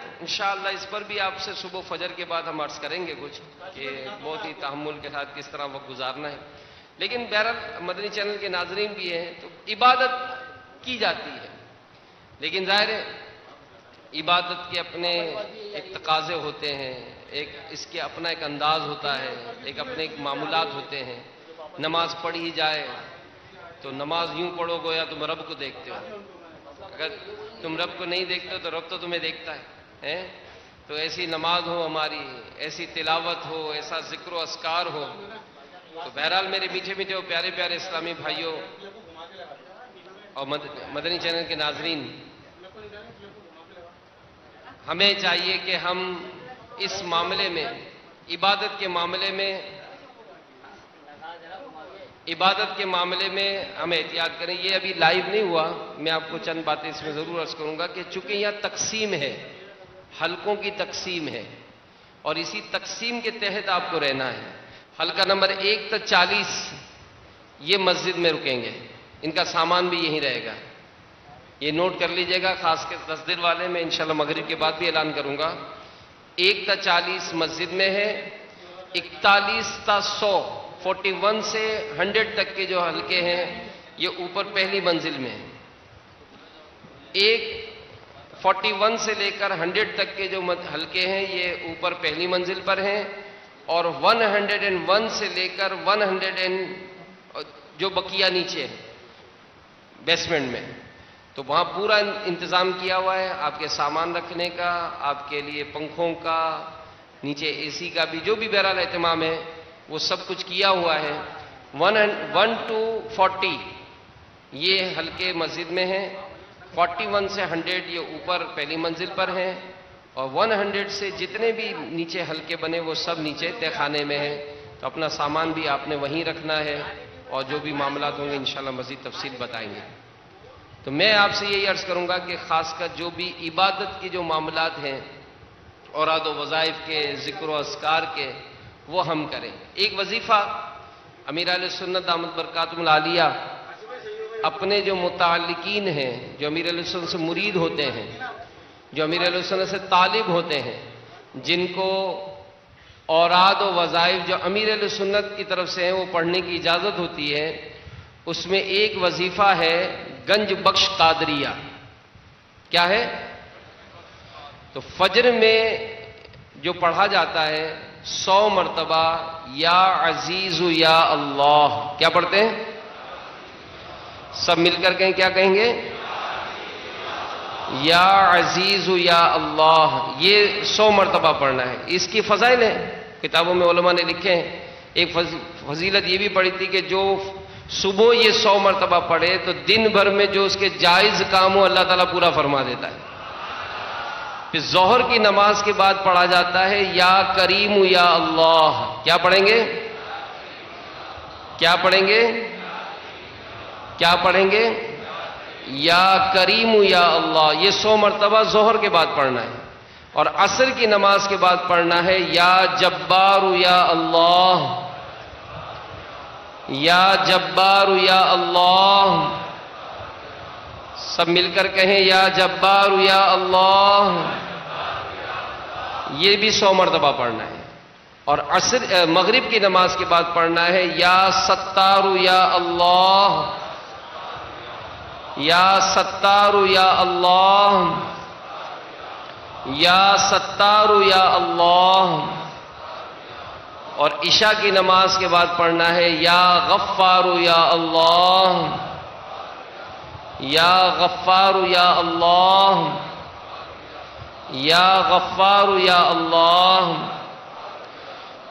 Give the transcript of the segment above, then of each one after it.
انشاءاللہ اس پر بھی آپ سے صبح فجر کے بعد ہم عرض کریں گے کچھ کہ بہت ہی تحمل کے ساتھ کس طرح وقت گزارنا ہے. لیکن بہرحال مدنی چینل کے ناظرین بھی ہیں تو عبادت کی جاتی ہے، لیکن ظاہر ہے عبادت کے اپنے ایک تقاضے ہوتے ہیں، اس کے اپنا ایک انداز ہوتا ہے، اپنے ایک معمولات ہوتے ہیں. نماز پڑھی جائے تو نماز یوں پڑھو گویا تم رب کو دیکھتے ہو، اگر تم رب کو نہیں دیکھتے ہو تو رب تو تمہیں دیکھتا ہے. تو ایسی نماز ہو ہماری، ایسی تلاوت ہو، ایسا ذکر و اذکار ہو. تو بہرحال میرے میٹھے میٹھے اور پیارے پیارے اسلامی بھائیوں اور مدنی چینل کے ناظرین، ہمیں چاہیے کہ ہم اس معاملے میں عبادت کے معاملے میں ہم احتیاط کریں. یہ ابھی لائیو نہیں ہوا، میں آپ کو چند باتیں اس میں ضرور عرض کروں گا کہ چونکہ یہاں تقسیم ہے، حلقوں کی تقسیم ہے، اور اسی تقسیم کے تحت آپ کو رہنا ہے. حلقہ نمبر 1 تا 40 یہ مسجد میں رکیں گے، ان کا سامان بھی یہیں رہے گا. یہ نوٹ کر لیجئے گا، خاص کے تصدر والے میں انشاءاللہ مغرب کے بعد بھی اعلان کروں گا. 1 تا 40 مسجد میں ہے، 41 تا 100 41 سے 100 تک کے جو حلقے ہیں یہ اوپر پہلی منزل میں ہیں. 41 سے لے کر 100 تک کے جو حلقے ہیں یہ اوپر پہلی منزل پر ہیں، اور 101 سے لے کر 100 جو بقیہ نیچے ہے بیسمنٹ میں. تو وہاں پورا انتظام کیا ہوا ہے آپ کے سامان رکھنے کا، آپ کے لیے پنکھوں کا، نیچے اے سی کا بھی، جو بھی بہرحال اہتمام ہے وہ سب کچھ کیا ہوا ہے. 1 to 40 یہ حلقے مسجد میں ہیں، 41 سے 100 یہ اوپر پہلی منزل پر ہیں، اور 100 سے جتنے بھی نیچے حلقے بنے وہ سب نیچے تہہ خانے میں ہیں. تو اپنا سامان بھی آپ نے وہیں رکھنا ہے، اور جو بھی معاملات ہوں گے انشاءاللہ مزید تفصیل بتائیں گے. تو میں آپ سے یہی عرض کروں گا کہ خاص کر جو بھی عبادت کی جو معاملات ہیں، اوراد و وظائف کے، ذکر و اذکار کے، وہ ہم کریں. ایک وظیفہ امیر اہل سنت دامت برکاتہم العالیہ اپنے جو متعلقین ہیں، جو امیر اہل سنت سے مرید ہوتے ہیں، جو امیر اہل سنت سے طالب ہوتے ہیں، جن کو اوراد و وظائف جو امیر اہل سنت کی طرف سے ہیں وہ پڑھنے کی اجازت ہوتی ہے، اس میں ایک وظیفہ ہے گنج بخش قادریہ. کیا ہے؟ تو فجر میں جو پڑھا جاتا ہے 100 مرتبہ یا عزیز یا اللہ. کیا پڑھتے ہیں؟ سب مل کر کہیں، کیا کہیں گے؟ یا عزیز یا اللہ. یہ 100 مرتبہ پڑھنا ہے. اس کی فضائل ہیں، کتابوں میں علماء نے لکھے ہیں. ایک فضیلت یہ بھی پڑھی تھی کہ جو صبح یہ 100 مرتبہ پڑھے تو دن بھر میں جو اس کے جائز کام ہو اللہ تعالیٰ پورا فرما دیتا ہے. پھر ظہر کی نماز کے بعد پڑھا جاتا ہے یا کریم یا اللہ. کیا پڑھیں گے؟ کیا پڑھیں گے؟ کیا پڑھیں گے؟ یا کریم یا اللہ. یہ 100 مرتبہ ظہر کے بعد پڑھنا ہے. اور عصر کی نماز کے بعد پڑھنا ہے یا جبار یا اللہ، یا جبار یا اللہ. سب مل کر کہیں یا جبار یا اللہ. یہ بھی 100 مرتبہ پڑھنا ہے. اور مغرب کی نماز کے بعد پڑھنا ہے یا ستار یا اللہ، یا ستار یا اللہ، یا ستار یا اللہ. اور عشاء کی نماز کے بعد پڑھنا ہے یا غفار یا اللہ، یا غفار یا اللہ، یا غفار یا اللہ.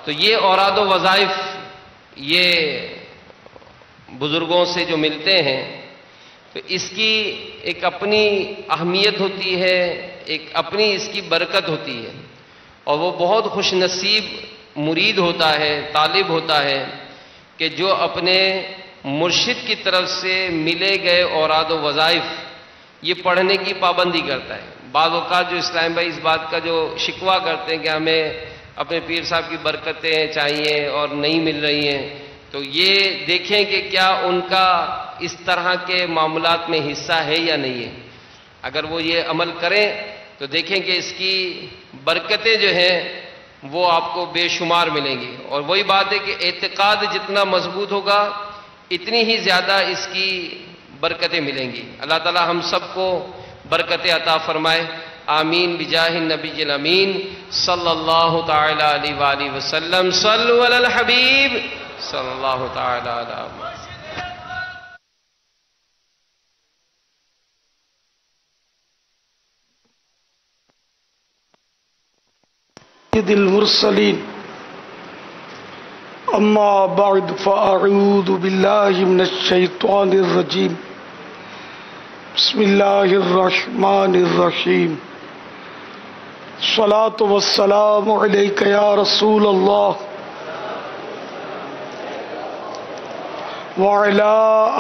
تو یہ اوراد و وظائف یہ بزرگوں سے جو ملتے ہیں تو اس کی ایک اپنی اہمیت ہوتی ہے، ایک اپنی اس کی برکت ہوتی ہے. اور وہ بہت خوش نصیب مرید ہوتا ہے، طالب ہوتا ہے کہ جو اپنے مرشد کی طرف سے ملے گئے اوراد و وظائف یہ پڑھنے کی پابندی کرتا ہے. بعض اوقات جو اسلام بھائی اس بات کا جو شکوہ کرتے ہیں کہ ہمیں اپنے پیر صاحب کی برکتیں چاہیے اور نہیں مل رہی ہیں، تو یہ دیکھیں کہ کیا ان کا اس طرح کے معاملات میں حصہ ہے یا نہیں ہے. اگر وہ یہ عمل کریں تو دیکھیں کہ اس کی برکتیں جو ہیں وہ آپ کو بے شمار ملیں گی. اور وہی بات ہے کہ اعتقاد جتنا مضبوط ہوگا اتنی ہی زیادہ اس کی برکتیں ملیں گی. اللہ تعالی ہم سب کو برکتیں عطا فرمائے. آمین بجاہ النبی الامین صلی اللہ تعالی علیہ وآلہ وسلم. صلوا علی الحبیب صلی اللہ تعالی علیہ وسلم. سید المرسلین اما بعد فاعوذ باللہ من الشیطان الرجیم بسم اللہ الرحمن الرحیم الصلاة والسلام علیک یا رسول اللہ وعلی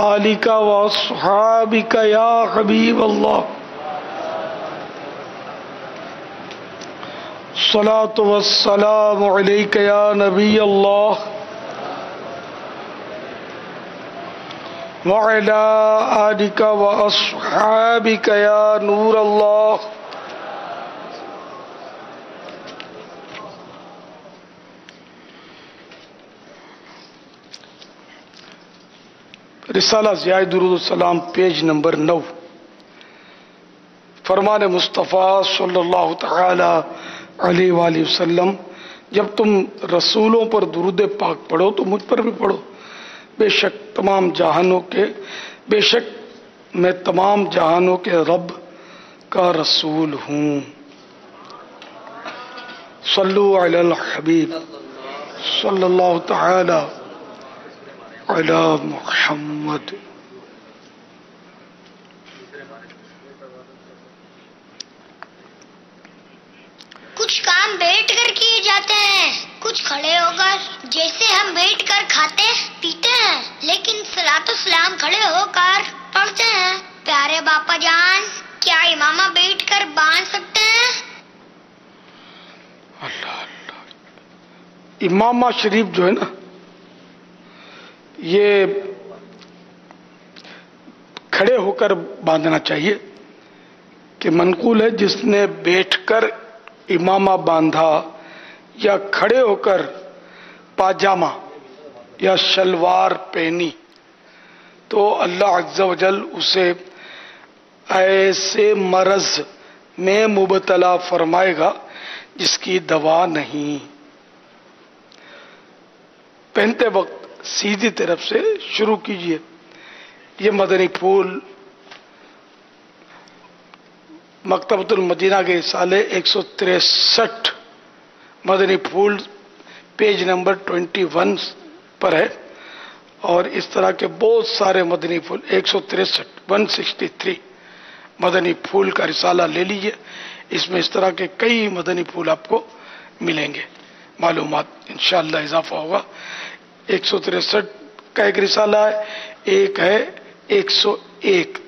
آلک واصحابک یا حبیب اللہ الصلاة والسلام علیک یا نبی اللہ وعلی آلک واصحابک یا نور اللہ. رسالہ ضیاء درود السلام پیج نمبر 9. فرمان مصطفیٰ صلی اللہ تعالی علیہ وآلہ وسلم، جب تم رسولوں پر درود پاک پڑھو تو مجھ پر بھی پڑھو. بے شک میں تمام جہانوں کے رب کا رسول ہوں. صلو علی الحبیب صلی اللہ تعالی علی محمد. کچھ کام بیٹھ کر کیے جاتے ہیں، کچھ کھڑے ہو کر، جیسے ہم بیٹھ کر کھاتے پیتے ہیں، لیکن صلاۃ و سلام کھڑے ہو کر پڑھتے ہیں. پیارے باپا جان، کیا امامہ بیٹھ کر باندھ سکتے ہیں؟ اللہ اللہ. امامہ شریف جو ہے نا، یہ کھڑے ہو کر باندھنا چاہیے. کہ منقول ہے جس نے بیٹھ کر امامہ باندھا یا کھڑے ہو کر پاجامہ یا شلوار پہنی تو اللہ عز و جل اسے ایسے مرض میں مبتلا فرمائے گا جس کی دوا نہیں. پہنتے وقت سیدھی طرف سے شروع کیجئے. یہ مدنی پھول مکتبۃ المدینہ کے رسالے 163 مدنی پھول پیج نمبر 21 پر ہے. اور اس طرح کے بہت سارے مدنی پھول 163 مدنی پھول کا رسالہ لے لیجئے. اس میں اس طرح کے کئی مدنی پھول آپ کو ملیں گے. معلومات انشاءاللہ اضافہ ہوگا. 163 کا ایک رسالہ ہے، ایک ہے 101.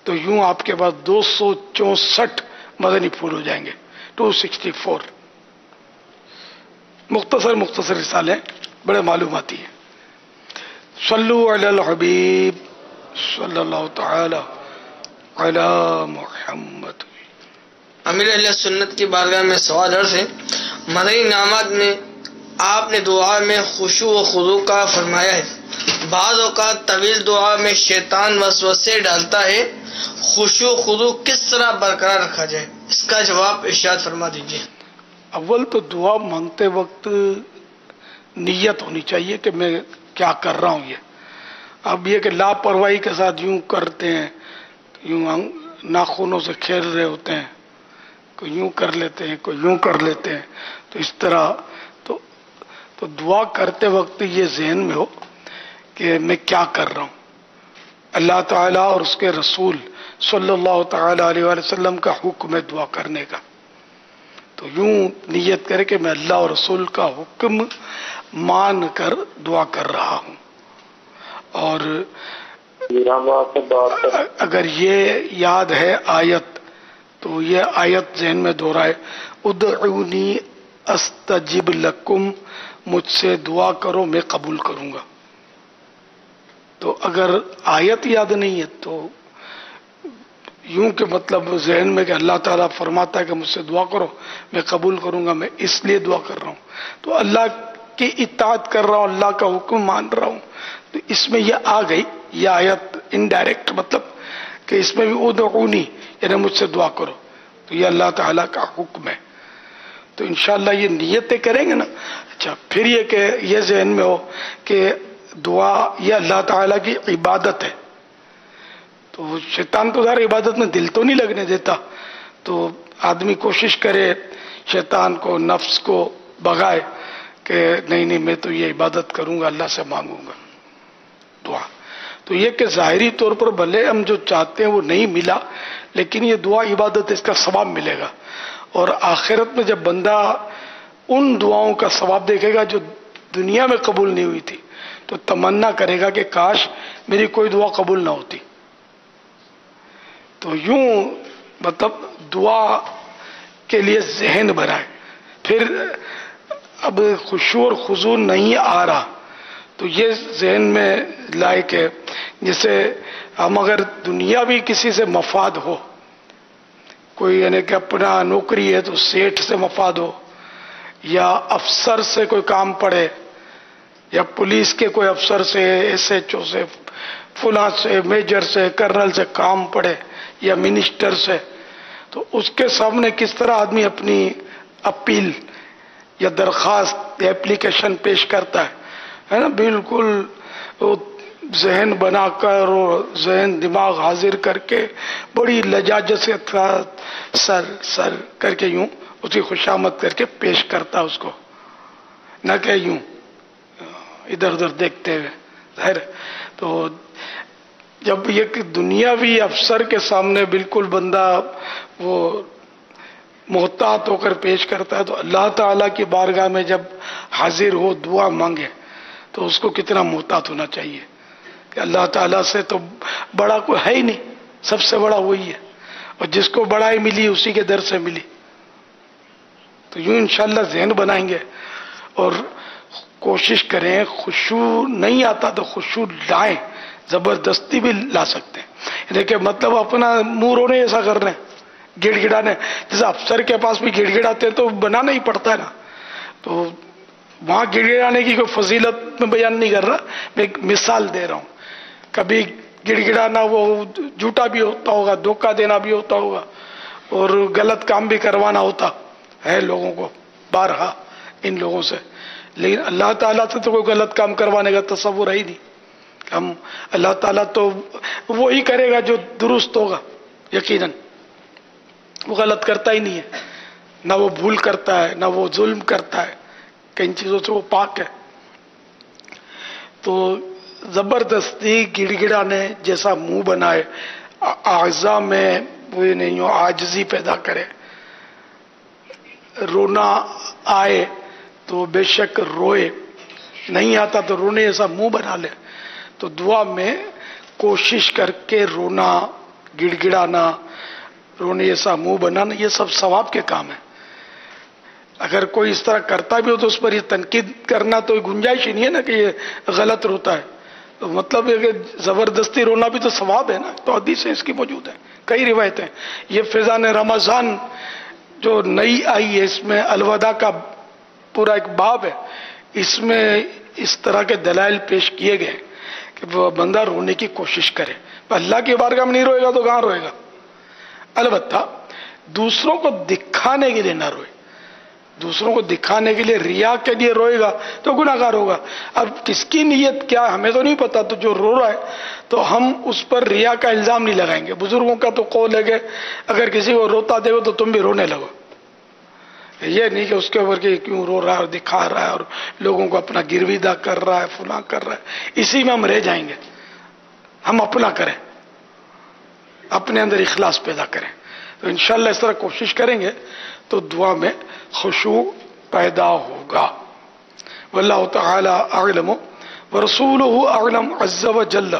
تو یوں آپ کے پاس 264 مدنی پھول ہو جائیں گے. 264 مختصر رسالے ہیں، بڑے معلوماتی ہیں. صلو علی الحبیب صلی اللہ تعالی علی محمد. امیر اہل سنت کی بارگاہ میں سوال عرض ہے. مدنی انعامات میں آپ نے دعا میں خشوع و خضوع کا فرمایا ہے. بعض اوقات طویل دعا میں شیطان وسوسے ڈالتا ہے. خشوع و خضوع کس طرح برقرار رکھا جائے؟ اس کا جواب ارشاد فرما دیجیے. اول تو دعا مانگتے وقت نیت ہونی چاہیے کہ میں کیا کر رہا ہوں. یہ اب یہ کہ لاپرواہی کے ساتھ یوں کرتے ہیں، یوں ناخنوں سے کھیل رہے ہوتے ہیں، کوئی یوں کر لیتے ہیں، کوئی یوں کر لیتے ہیں. تو اس طرح تو دعا کرتے وقت یہ ذہن میں ہو کہ میں کیا کر رہا ہوں. اللہ تعالیٰ اور اس کے رسول صلی اللہ تعالی علیہ وآلہ وسلم کا حکم ہے دعا کرنے کا. تو یوں نیت کرے کہ میں اللہ اور رسول کا حکم مان کر دعا کر رہا ہوں. اور اگر یہ یاد ہے آیت تو یہ آیت ذہن میں دہرائے، ادعونی استجب لکم، مجھ سے دعا کرو میں قبول کروں گا. تو اگر آیت یاد نہیں ہے تو یوں کہ مطلب ذہن میں کہ اللہ تعالیٰ فرماتا ہے کہ مجھ سے دعا کرو میں قبول کروں گا، میں اس لیے دعا کر رہا ہوں، تو اللہ کی اطاعت کر رہا ہوں، اللہ کا حکم مان رہا ہوں، تو اس میں یہ آ گئی یہ آیت انڈائریکٹ، مطلب کہ اس میں بھی ادعونی یعنی مجھ سے دعا کرو، تو یہ اللہ تعالیٰ کا حکم ہے. تو انشاءاللہ یہ نیتیں کریں گے نا. اچھا، پھر یہ کہ یہ ذہن میں ہو کہ دعا یہ اللہ تعالیٰ کی عبادت ہے، تو شیطان تو ظاہر عبادت میں دل تو نہیں لگنے دیتا، تو آدمی کوشش کرے شیطان کو نفس کو بھگائے کہ نہیں میں تو یہ عبادت کروں گا، اللہ سے مانگوں گا دعا. تو یہ کہ ظاہری طور پر بھلے ہم جو چاہتے ہیں وہ نہیں ملا، لیکن یہ دعا عبادت اس کا ثواب ملے گا، اور آخرت میں جب بندہ ان دعاؤں کا ثواب دیکھے گا جو دنیا میں قبول نہیں ہوئی تھی تو تمنا کرے گا کہ کاش میری کوئی دعا قبول نہ ہوتی. تو یوں مطلب دعا کے لیے ذہن بنائے. پھر اب خشوع اور خضوع نہیں آ رہا تو یہ ذہن میں لائے کہ جیسے ہم اگر دنیا بھی کسی سے مفاد ہو، کوئی یعنی کہ اپنا نوکری ہے تو سیٹھ سے مفاد ہو، یا افسر سے کوئی کام پڑے، یا پولیس کے کوئی افسر سے، ایس ایچ او سے، فلاں سے، میجر سے، کرنل سے کام پڑے، یا منسٹر سے، تو اس کے سامنے کس طرح آدمی اپنی اپیل یا درخواست یا اپلیکیشن پیش کرتا ہے نا، بالکل ذہن بنا کر اور ذہن دماغ حاضر کر کے بڑی لجاجت سے سر کر کے یوں اس کی خوشامد کر کے پیش کرتا اس کو، نہ کہ یوں ادھر ادھر دیکھتے ہوئے. ظاہر تو جب یہ کہ دنیاوی افسر کے سامنے بالکل بندہ وہ محتاط ہو کر پیش کرتا ہے، تو اللہ تعالیٰ کی بارگاہ میں جب حاضر ہو دعا مانگے تو اس کو کتنا محتاط ہونا چاہیے کہ اللہ تعالیٰ سے تو بڑا کوئی ہے ہی نہیں، سب سے بڑا وہی ہے، اور جس کو بڑائی ملی اسی کے در سے ملی. تو یوں انشاءاللہ ذہن بنائیں گے اور کوشش کریں. خشوع نہیں آتا تو خشوع لائیں، زبردستی بھی لا سکتے ہیں، لیکن مطلب اپنا منہ رونے ایسا کر رہے ہیں، گڑ گڑانے، جیسے افسر کے پاس بھی گڑ گڑاتے ہیں تو بنانا ہی پڑتا ہے نا. تو وہاں گڑ گڑانے کی کوئی فضیلت میں بیان نہیں کر رہا، میں ایک مثال دے رہا ہوں. کبھی گڑ گڑانا وہ جھوٹا بھی ہوتا ہوگا، دھوکہ دینا بھی ہوتا ہوگا، اور غلط کام بھی کروانا ہوتا ہے لوگوں کو بارہا ان لوگوں سے، لیکن اللہ تعالیٰ سے تو کوئی غلط کام کروانے کا تصور ہے ہی نہیں. ہم اللہ تعالیٰ تو وہی کرے گا جو درست ہوگا، یقیناً وہ غلط کرتا ہی نہیں ہے، نہ وہ بھول کرتا ہے نہ وہ ظلم کرتا ہے، کئی چیزوں سے وہ پاک ہے. تو زبردستی گڑ گڑانے جیسا منہ بنائے، اعضاء میں وہ نہیں ہو، عاجزی پیدا کرے، رونا آئے تو بے شک روئے، نہیں آتا تو رونے جیسا منہ بنا لے. تو دعا میں کوشش کر کے رونا، گڑ گڑانا، رونے جیسا منہ بنانا، یہ سب ثواب کے کام ہیں. اگر کوئی اس طرح کرتا بھی ہو تو اس پر یہ تنقید کرنا تو گنجائش ہی نہیں ہے نا کہ یہ غلط روتا ہے. تو مطلب یہ کہ زبردستی رونا بھی تو ثواب ہے نا. تو حدیثیں اس کی موجود ہیں، کئی روایتیں. یہ فیضان رمضان جو نئی آئی ہے اس میں الوداع کا پورا ایک باب ہے، اس میں اس طرح کے دلائل پیش کیے گئے کہ وہ بندہ رونے کی کوشش کرے. اللہ کی بارگاہ میں نہیں روئے گا تو کہاں روئے گا؟ البتہ دوسروں کو دکھانے کے لیے نہ روئے، دوسروں کو دکھانے کے لیے ریا کے لیے روئے گا تو گناہ گار ہوگا. اب کس کی نیت کیا ہمیں تو نہیں پتا، تو جو رو رہا ہے تو ہم اس پر ریا کا الزام نہیں لگائیں گے. بزرگوں کا تو قول ہے کہ اگر کسی کو روتا دیکھو تو تم بھی رونے لگو. یہ نہیں کہ اس کے اوپر کہ کیوں رو رہا ہے اور دکھا رہا ہے اور لوگوں کو اپنا گرویدہ کر رہا ہے، فلاں کر رہا ہے، اسی میں ہم رہ جائیں گے. ہم اپنا کریں، اپنے اندر اخلاص پیدا کریں. تو انشاءاللہ اس طرح کوشش کریں گے تو دعا میں خشوع پیدا ہوگا. واللہ تعالی اعلم ورسولہ اعلم عز وجل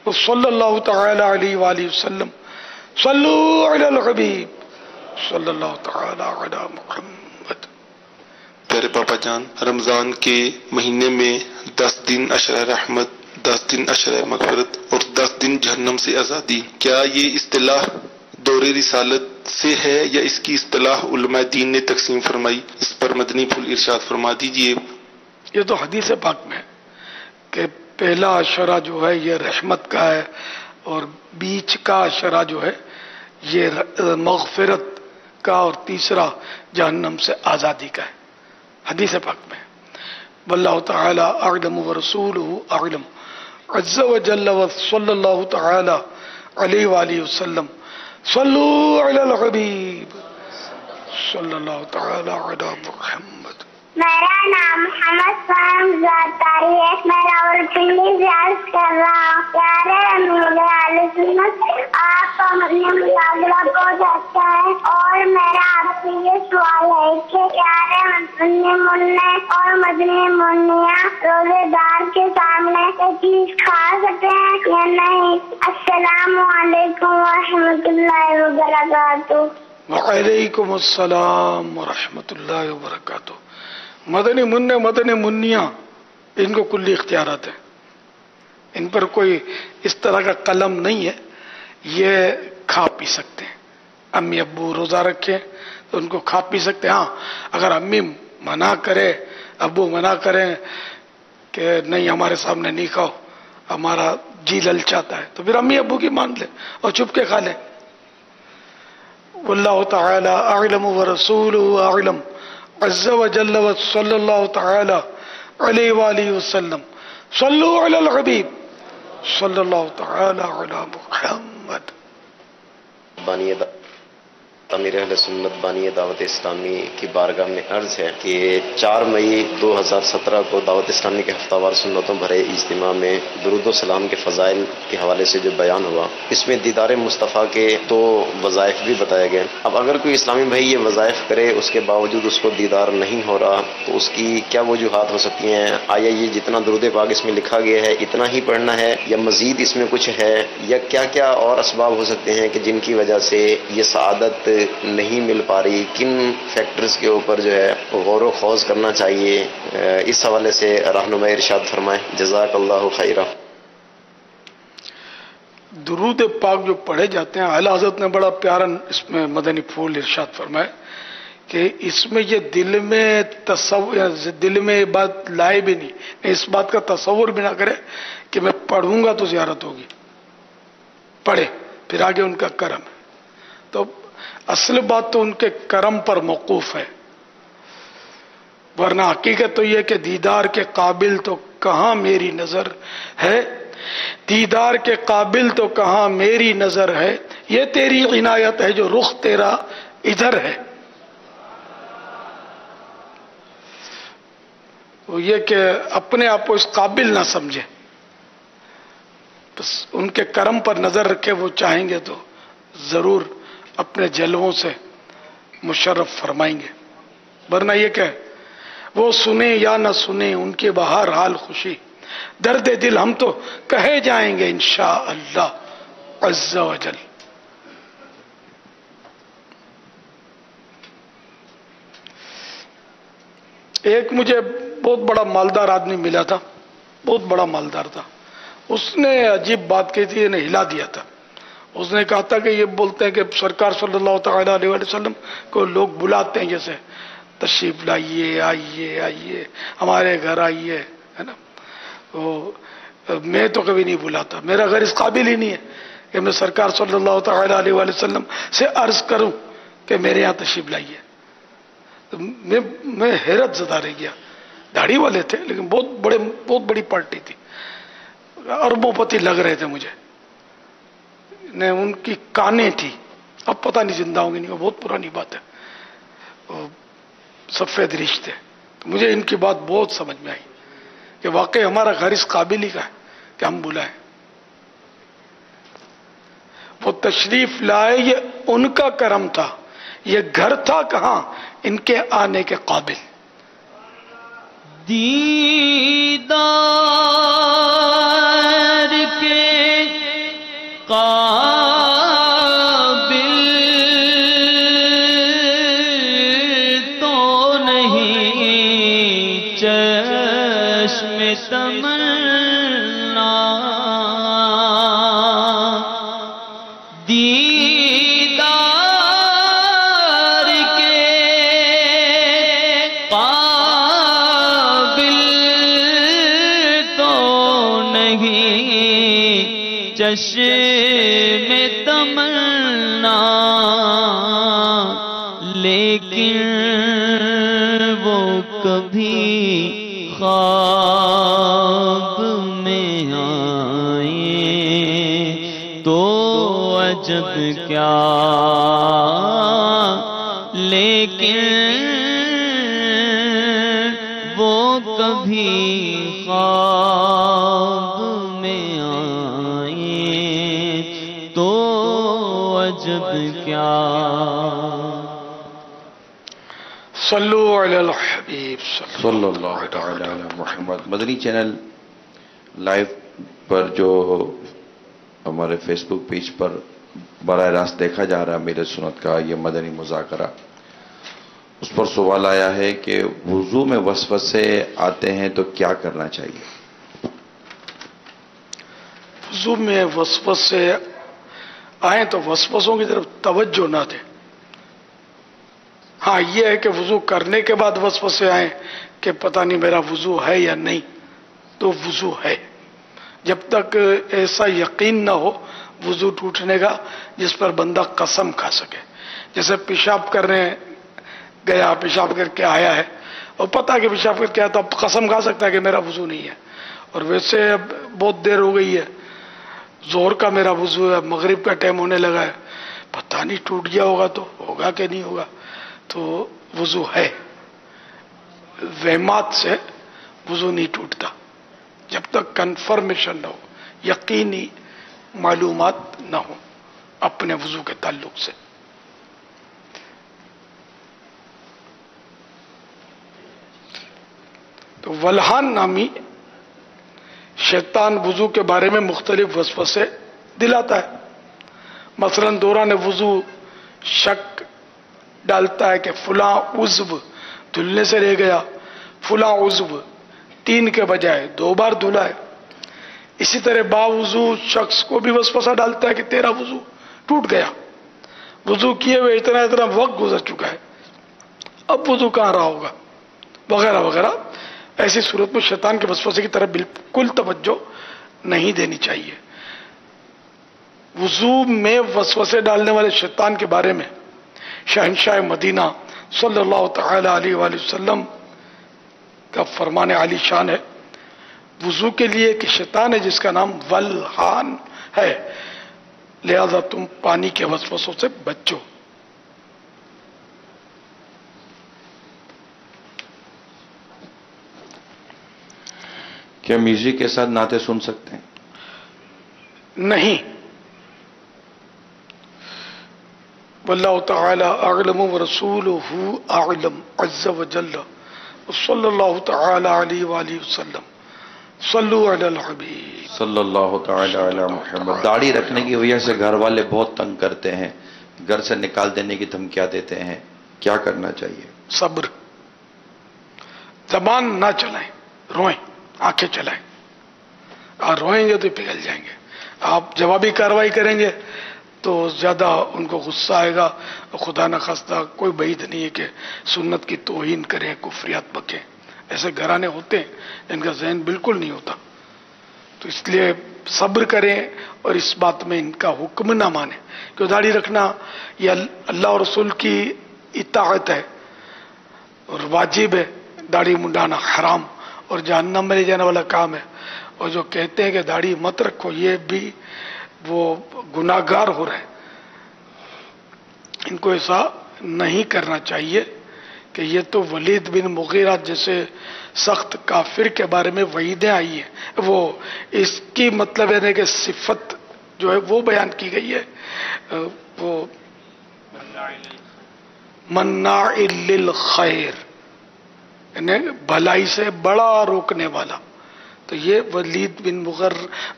وصلی اللہ تعالی علیہ وآلہ وسلم. صلو علی الحبیب صلی اللہ تعالی علی محمد. پیارے پاپا جان، رمضان کے مہینے میں 10 دن عشرہ رحمت، 10 دن عشرہ مغفرت اور 10 دن جہنم سے آزادی، کیا یہ اصطلاح دور رسالت سے ہے یا اس کی اصطلاح علماء دین نے تقسیم فرمائی؟ اس پر مدنی پھول ارشاد فرما دیجئے۔ یہ تو حدیث پاک میں ہے کہ پہلا عشرہ جو ہے یہ رحمت کا ہے، اور بیچ کا عشرہ جو ہے یہ مغفرت کا، اور تیسرا جہنم سے آزادی کا ہے، حدیث پاک میں۔ واللہ تعالی اعلم ورسولہ اعلم عز وجل وصلی اللہ تعالی علیہ وآلہ وسلم صلو علی الحبیب صلی اللہ تعالی علی محمد۔ میرا نام محمد فہم زاتاری ہے، میں راولپنڈی سے عرض کر رہا ہوں، پیارے امیر اہل سنت، آپ کا مدنی مقابلہ بہت اچھا ہے، اور میرا آپ سے یہ سوال ہے کہ پیارے مدنی منع اور مدنی منیا روزے دار کے سامنے یہ چیز کھا سکتے ہیں یا نہیں؟ السلام علیکم ورحمۃ اللہ وبرکاتہ۔ وعلیکم السلام ورحمۃ اللہ وبرکاتہ۔ مدنی منع مدنی منیا ان کو کلی اختیارات ہیں، ان پر کوئی اس طرح کا قلم نہیں ہے، یہ کھا پی سکتے ہیں۔ امی ابو روزہ رکھیں تو ان کو کھا پی سکتے ہیں۔ ہاں اگر امی منع کرے، ابو منع کریں کہ نہیں ہمارے سامنے نہیں کھاؤ، ہمارا جی للچاتا ہے، تو پھر امی ابو کی مان لیں اور چھپ کے کھا لیں۔ واللہ تعالی اعلم ورسولہ اعلم عز وجل وصلی اللہ تعالی علیہ وآلہ وسلم صلو علی الحبیب صلی اللہ تعالی علی محمد۔ بانی امیر اہل سنت بانی دعوت اسلامی کی بارگاہ میں عرض ہے کہ 4 مئی 2017 کو دعوت اسلامی کے ہفتہ وار سنتوں بھرے اجتماع میں درود و سلام کے فضائل کے حوالے سے جو بیان ہوا، اس میں دیدار مصطفیٰ کے 2 وظائف بھی بتائے گئے۔ اب اگر کوئی اسلامی بھائی یہ وظائف کرے، اس کے باوجود اس کو دیدار نہیں ہو رہا، تو اس کی کیا وجوہات ہو سکتی ہیں؟ آیا یہ جتنا درود پاک اس میں لکھا گیا ہے اتنا ہی پڑھنا ہے، یا مزید اس میں کچھ ہے، یا کیا کیا اور اسباب ہو سکتے ہیں کہ جن کی وجہ سے یہ سعادت نہیں مل پا رہی؟ کن فیکٹرز کے اوپر جو ہے غور و خوض کرنا چاہیے؟ اس حوالے سے رہنمائی ارشاد فرمائیں، جزاک اللہ خیرہ۔ درود پاک جو پڑھے جاتے ہیں، اعلیٰ حضرت نے بڑا پیارا اس میں مدنی پھول ارشاد فرمائے کہ اس میں یہ دل میں بات لائے بھی نہیں، اس بات کا تصور بھی نہ کرے کہ میں پڑھوں گا تو زیارت ہوگی، پڑھے پھر آگے ان کا کرم ہے۔ تو اصل بات تو ان کے کرم پر موقوف ہے، ورنہ حقیقت تو یہ کہ دیدار کے قابل تو کہاں میری نظر ہے، دیدار کے قابل تو کہاں میری نظر ہے، یہ تیری عنایت ہے جو رخ تیرا ادھر ہے۔ وہ یہ کہ اپنے آپ کو اس قابل نہ سمجھے، بس ان کے کرم پر نظر رکھے، وہ چاہیں گے تو ضرور اپنے جلووں سے مشرف فرمائیں گے، ورنہ یہ کہ وہ سنیں یا نہ سنیں ان کے بہر حال خوشی، درد دل ہم تو کہے جائیں گے انشاءاللہ عز و جل۔ ایک مجھے بہت بڑا مالدار آدمی ملا تھا، بہت بڑا مالدار تھا، اس نے عجیب بات کہی تھی، انہیں ہلا دیا تھا۔ اس نے کہا تھا کہ یہ بولتے ہیں کہ سرکار صلی اللہ تعالی علیہ وسلم کو لوگ بلاتے ہیں، جیسے تشریف لائیے، آئیے آئیے ہمارے گھر آئیے، ہے نا۔ میں تو کبھی نہیں بلاتا، میرا گھر اس قابل ہی نہیں ہے کہ میں سرکار صلی اللہ تعالی علیہ وسلم سے عرض کروں کہ میرے یہاں تشریف لائیے۔ میں حیرت زدہ رہ گیا، داڑھی والے تھے لیکن بہت بڑی پارٹی تھی، اربوں پتی لگ رہے تھے مجھے، ان کی کانیں تھی، اب پتہ نہیں زندہ ہوں گی نہیں، بہت پرانی بات ہے، سفید رشتے۔ تو مجھے ان کی بات بہت سمجھ میں آئی کہ واقعی ہمارا گھر اس قابل ہی کا ہے کہ ہم بلائیں۔ وہ تشریف لائے، یہ ان کا کرم تھا، یہ گھر تھا کہاں ان کے آنے کے قابل۔ دیدار کے قابل تو نہیں چشم تمنا، دیدار میں تمنا لیکن وہ کبھی خواب میں آئیں تو عجب کیا، لیکن وہ کبھی خواب میں آئیں تو عجب کیا۔ صلو علی الحبیب صلی اللہ تعالی علی محمد۔ مدنی چینل لائیو پر جو ہمارے فیس بک پیج پر براہ راست دیکھا جا رہا ہے امیر سنت کا یہ مدنی مذاکرہ، اس پر سوال آیا ہے کہ وضو میں وسوسے آتے ہیں تو کیا کرنا چاہیے؟ وضو میں وسوسے آئیں تو وسوسوں کی طرف توجہ نہ دیں۔ ہاں یہ ہے کہ وضو کرنے کے بعد وسوسے آئیں کہ پتہ نہیں میرا وضو ہے یا نہیں، تو وضو ہے جب تک ایسا یقین نہ ہو وضو ٹوٹنے کا جس پر بندہ قسم کھا سکے۔ جیسے پیشاب کرنے گیا، پیشاب کر کے آیا ہے اور پتہ کہ پیشاب کر کے آیا تو اب قسم کھا سکتا ہے کہ میرا وضو نہیں ہے، اور ویسے اب بہت دیر ہو گئی ہے، ظہر کا میرا وضو ہے، مغرب کا ٹائم ہونے لگا ہے، پتہ نہیں ٹوٹ گیا ہوگا تو ہوگا کہ نہیں ہوگا، تو وضو ہے۔ وہمات سے وضو نہیں ٹوٹتا جب تک کنفرمیشن نہ ہو، یقینی معلومات نہ ہو اپنے وضو کے تعلق سے۔ تو ولہان نامی شیطان وضو کے بارے میں مختلف وسوسے دلاتا ہے۔ مثلا دوران وضو شک ڈالتا ہے کہ فلاں عضو دھلنے سے رہ گیا، فلاں عضو 3 کے بجائے 2 بار دھلا ہے۔ اسی طرح باوضو شخص کو بھی وسوسہ ڈالتا ہے کہ تیرا وضو ٹوٹ گیا، وضو کیے ہوئے اتنا وقت گزر چکا ہے، اب وضو کہاں رہا ہوگا، وغیرہ وغیرہ۔ ایسی صورت میں شیطان کے وسوسے کی طرف بالکل توجہ نہیں دینی چاہیے۔ وضو میں وسوسے ڈالنے والے شیطان کے بارے میں شہنشاہ مدینہ صلی اللہ تعالی علیہ وآلہ وسلم کا فرمان عالی شان ہے، وضو کے لیے ایک شیطان ہے جس کا نام ولہان ہے، لہذا تم پانی کے وسوسوں سے بچو۔ کیا میوزک کے ساتھ نعتیں سن سکتے ہیں؟ نہیں، واللہ تعالی اعلم ورسولہ اعلم عز وجل، صلی اللہ تعالی علیہ وآلہ وسلم، صلو علی الحبیب صلی اللہ تعالی علی محمد۔ داڑھی رکھنے کی وجہ سے گھر والے بہت تنگ کرتے ہیں، گھر سے نکال دینے کی دھمکیاں دیتے ہیں، کیا کرنا چاہیے؟ صبر، زبان نہ چلائیں، روئیں، آنکھیں چلائیں، اور روئیں گے تو پگھل جائیں گے۔ آپ جوابی کارروائی کریں گے تو زیادہ ان کو غصہ آئے گا، خدا نہ خواستہ کوئی بعید نہیں ہے کہ سنت کی توہین کریں، کفریات بکیں۔ ایسے گھرانے ہوتے ہیں ان کا ذہن بالکل نہیں ہوتا، تو اس لیے صبر کریں اور اس بات میں ان کا حکم نہ مانیں کہ داڑھی رکھنا یہ اللہ اور رسول کی اطاعت ہے اور واجب ہے، داڑھی منڈانا حرام اور جہنم میں لے جانے والا کام ہے، اور جو کہتے ہیں کہ داڑھی مت رکھو یہ بھی وہ گناہگار ہو رہے ہیں۔ ان کو ایسا نہیں کرنا چاہیے کہ یہ تو ولید بن مغیرہ جیسے سخت کافر کے بارے میں وعیدیں آئی ہیں، وہ اس کی مطلب ہے کہ صفت جو ہے وہ بیان کی گئی ہے، وہ مناع للخیر، یعنی بھلائی سے بڑا روکنے والا، تو یہ ولید بن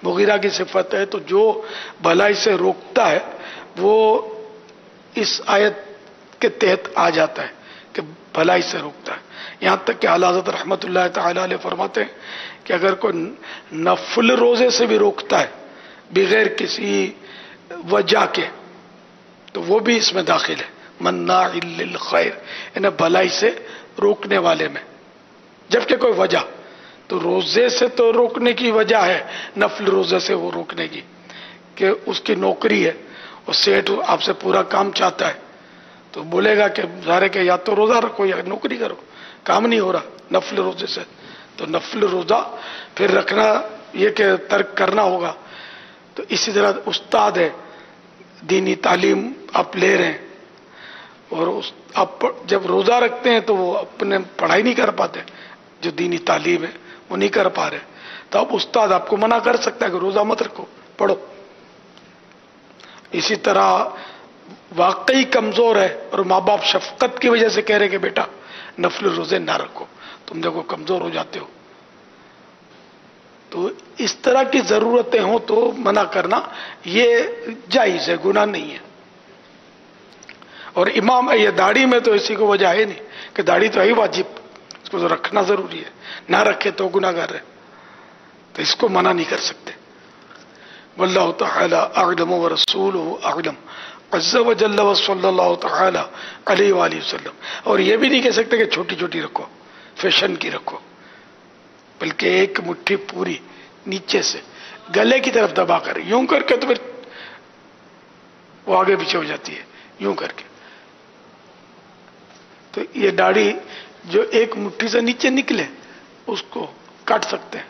مغیرہ کی صفت ہے۔ تو جو بھلائی سے روکتا ہے وہ اس آیت کے تحت آ جاتا ہے کہ بھلائی سے روکتا ہے۔ یہاں تک کہ اعلیٰ حضرت رحمۃ اللہ تعالی علیہ فرماتے ہیں کہ اگر کوئی نفل روزے سے بھی روکتا ہے بغیر کسی وجہ کے تو وہ بھی اس میں داخل ہے، مناع للخیر، یعنی بھلائی سے روکنے والے میں، جبکہ کوئی وجہ تو روزے سے تو روکنے کی وجہ ہے، نفل روزے سے وہ روکنے کی کہ اس کی نوکری ہے اور سیٹ آپ سے پورا کام چاہتا ہے تو بولے گا کہ ظاہر ہے کہ یا تو روزہ رکھو یا نوکری کرو، کام نہیں ہو رہا نفل روزے سے، تو نفل روزہ پھر رکھنا یہ کہ ترک کرنا ہوگا۔ تو اسی طرح استاد ہے، دینی تعلیم آپ لے رہے ہیں اور آپ جب روزہ رکھتے ہیں تو وہ اپنے پڑھائی نہیں کر پاتے، جو دینی تعلیم ہے وہ نہیں کر پا رہے، تو اب استاد آپ کو منع کر سکتا ہے کہ روزہ مت رکھو، پڑھو۔ اسی طرح واقعی کمزور ہے اور ماں باپ شفقت کی وجہ سے کہہ رہے کہ بیٹا نفل روزے نہ رکھو، تم دیکھو کمزور ہو جاتے ہو، تو اس طرح کی ضرورتیں ہوں تو منع کرنا یہ جائز ہے، گناہ نہیں ہے۔ اور امام یہ داڑھی میں تو اسی کو وجہ ہے نہیں کہ داڑھی تو ہے واجب، اس کو تو رکھنا ضروری ہے، نہ رکھے تو گناہ گار ہے، تو اس کو منع نہیں کر سکتے۔ واللہ تعالی اعلم ورسولہ اعلم عز وجل وصلی اللہ تعالی علیہ وآلہ وسلم۔ اور یہ بھی نہیں کہہ سکتے کہ چھوٹی چھوٹی رکھو، فیشن کی رکھو، بلکہ ایک مٹھی پوری نیچے سے گلے کی طرف دبا کر، یوں کر کے تو پھر وہ آگے پیچھے ہو جاتی ہے، یوں کر کے۔ تو یہ داڑھی جو ایک مٹھی سے نیچے نکلے اس کو کاٹ سکتے ہیں،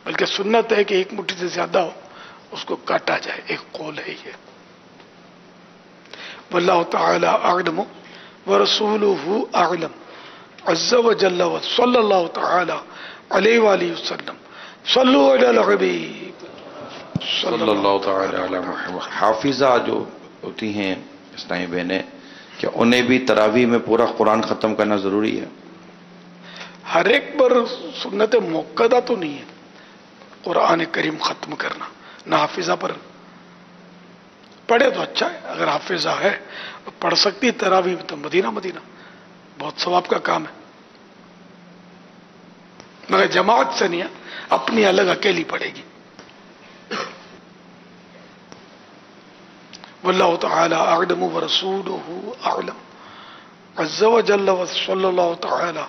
بلکہ سنت ہے کہ ایک مٹھی سے زیادہ ہو اس کو کاٹا جائے، ایک قول ہے یہ۔ واللہ تعالی اعلم ورسولہ اعلم عز وجل وصلی اللہ تعالی علیہ وآلہ وسلم۔ صلو علی الحبیب صلی اللہ تعالی علی محمد۔ حافظہ جو ہوتی ہیں اسلامی بہنیں، کیا انہیں بھی تراویح میں پورا قرآن ختم کرنا ضروری ہے؟ ہر ایک پر سنت موقدہ تو نہیں ہے قرآن کریم ختم کرنا، نہ حافظہ پر۔ پڑھے تو اچھا ہے، اگر حافظہ ہے پڑھ سکتی تراویح میں تو مدینہ بہت ثواب کا کام ہے، مگر جماعت سے نہیں ہے، اپنی الگ اکیلی پڑھے گی۔ واللہ تعالی اعلم ورسولہ اعلم عز وجل وصلی اللہ تعالی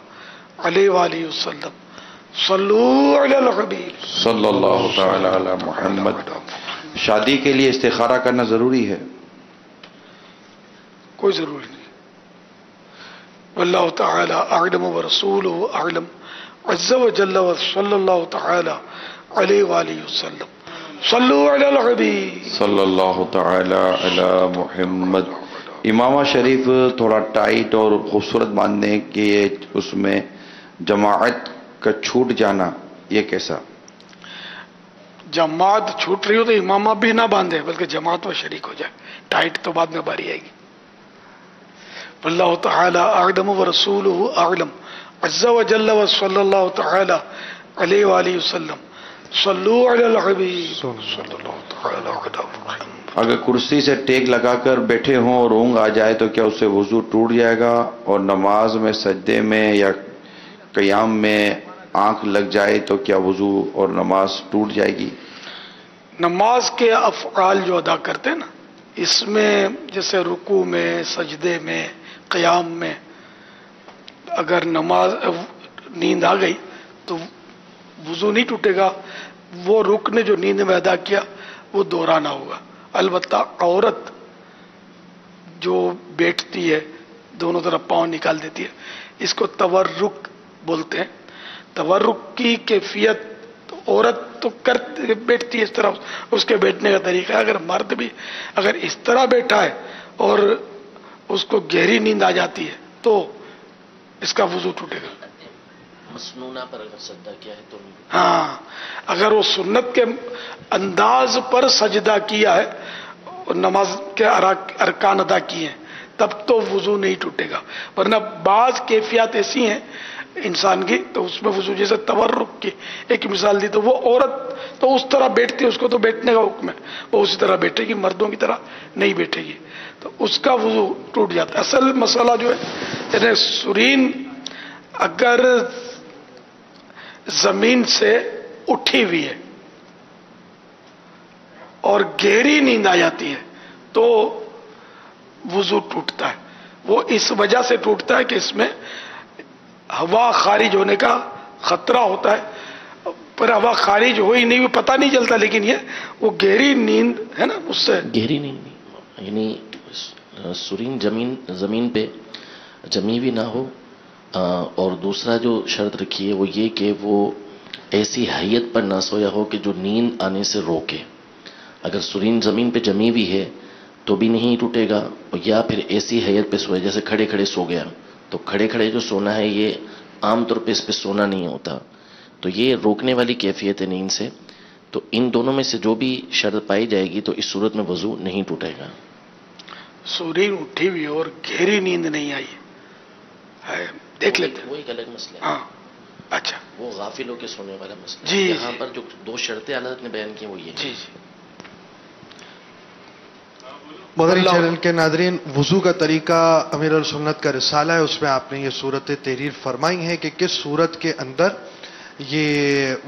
علیہ وآلہ وسلم۔ صلو علی الحبیب صلی اللہ تعالی علی محمد۔ شادی کے لیے استخارہ کرنا ضروری ہے؟ کوئی ضروری نہیں۔ واللہ تعالی اعلم ورسولہ اعلم عز وجل وصلی اللہ تعالی علیہ وآلہ وسلم۔ صلو علی الحبیب صلی اللہ تعالی علی محمد۔ امامہ شریف تھوڑا ٹائٹ اور خوبصورت باندھنے کے اس میں جماعت کا چھوٹ جانا، یہ کیسا؟ جماعت چھوٹ رہی ہو تو امامہ بھی نہ باندھے بلکہ جماعت میں شریک ہو جائے، ٹائٹ تو بعد میں باری آئے گی۔ واللہ تعالی اعلم ورسولہ اعلم عز وجل وصلی اللہ تعالی علیہ وآلہ وسلم۔ صلو علی الحبیب صلی اللہ تعالی علی محمد۔ اگر کرسی سے ٹیک لگا کر بیٹھے ہوں اور اونگ آ جائے تو کیا اس سے وضو ٹوٹ جائے گا؟ اور نماز میں سجدے میں یا قیام میں آنکھ لگ جائے تو کیا وضو اور نماز ٹوٹ جائے گی؟ نماز کے افعال جو ادا کرتے ہیں نا، اس میں جیسے رکوع میں، سجدے میں، قیام میں اگر نماز نیند آ گئی تو وضو نہیں ٹوٹے گا، وہ رکن جو نیند میں ادا کیا وہ دہرانا ہوگا۔ البتہ عورت جو بیٹھتی ہے دونوں طرف پاؤں نکال دیتی ہے، اس کو تورک بولتے ہیں۔ تورک کی کیفیت عورت تو بیٹھتی ہے اس طرح، اس کے بیٹھنے کا طریقہ ہے۔ اگر مرد بھی اگر اس طرح بیٹھا ہے اور اس کو گہری نیند آ جاتی ہے تو اس کا وضو ٹوٹے گا۔ مسنونہ پر اگر سجدہ کیا ہے تو ہاں، اگر وہ سنت کے انداز پر سجدہ کیا ہے اور نماز کے ارکان ادا کیے ہیں تب تو وضو نہیں ٹوٹے گا، ورنہ بعض کیفیات ایسی ہیں انسان کی تو اس میں وضو، جیسے تورک کی ایک مثال دی تو وہ عورت تو اس طرح بیٹھتی ہے، اس کو تو بیٹھنے کا حکم ہے، وہ اسی طرح بیٹھے گی، مردوں کی طرح نہیں بیٹھے گی، تو اس کا وضو ٹوٹ جاتا ہے۔ اصل مسئلہ جو ہے یعنی سرین اگر زمین سے اٹھی ہوئی ہے اور گہری نیند آ جاتی ہے تو وضو ٹوٹتا ہے۔ وہ اس وجہ سے ٹوٹتا ہے کہ اس میں ہوا خارج ہونے کا خطرہ ہوتا ہے، پر ہوا خارج ہو ہی نہیں، وہ پتہ نہیں چلتا، لیکن یہ وہ گہری نیند ہے نا، اس سے گہری نیند یعنی سرین زمین پہ جمی بھی نہ ہو، اور دوسرا جو شرط رکھی ہے وہ یہ کہ وہ ایسی حیت پر نہ سویا ہو کہ جو نیند آنے سے روکے. اگر سرین زمین پہ جمی بھی ہے تو بھی نہیں ٹوٹے گا، یا پھر ایسی حیت پہ سوئے جیسے کھڑے کھڑے سو گیا. تو کھڑے کھڑے جو سونا ہے یہ عام طور پہ اس پہ سونا نہیں ہوتا، تو یہ روکنے والی کیفیت ہے نیند سے. تو ان دونوں میں سے جو بھی شرط پائی جائے گی تو اس صورت میں وضو نہیں ٹوٹے گا. سورین اٹھی ہوئی اور گہری نیند نہیں آئی ہے، دیکھ لیتے وہ ایک الگ مسئلہ ہے. ہاں اچھا، وہ غافل ہو کے سونے والا مسئلہ جی، ہے. یہاں پر جو دو شرطیں حضرت نے بیان کی وہ یہ جی ہیں. جی. مدنی چینل کے ناظرین، وضو کا طریقہ امیر السنت کا رسالہ ہے، اس میں آپ نے یہ صورتیں تحریر فرمائی ہیں کہ کس صورت کے اندر یہ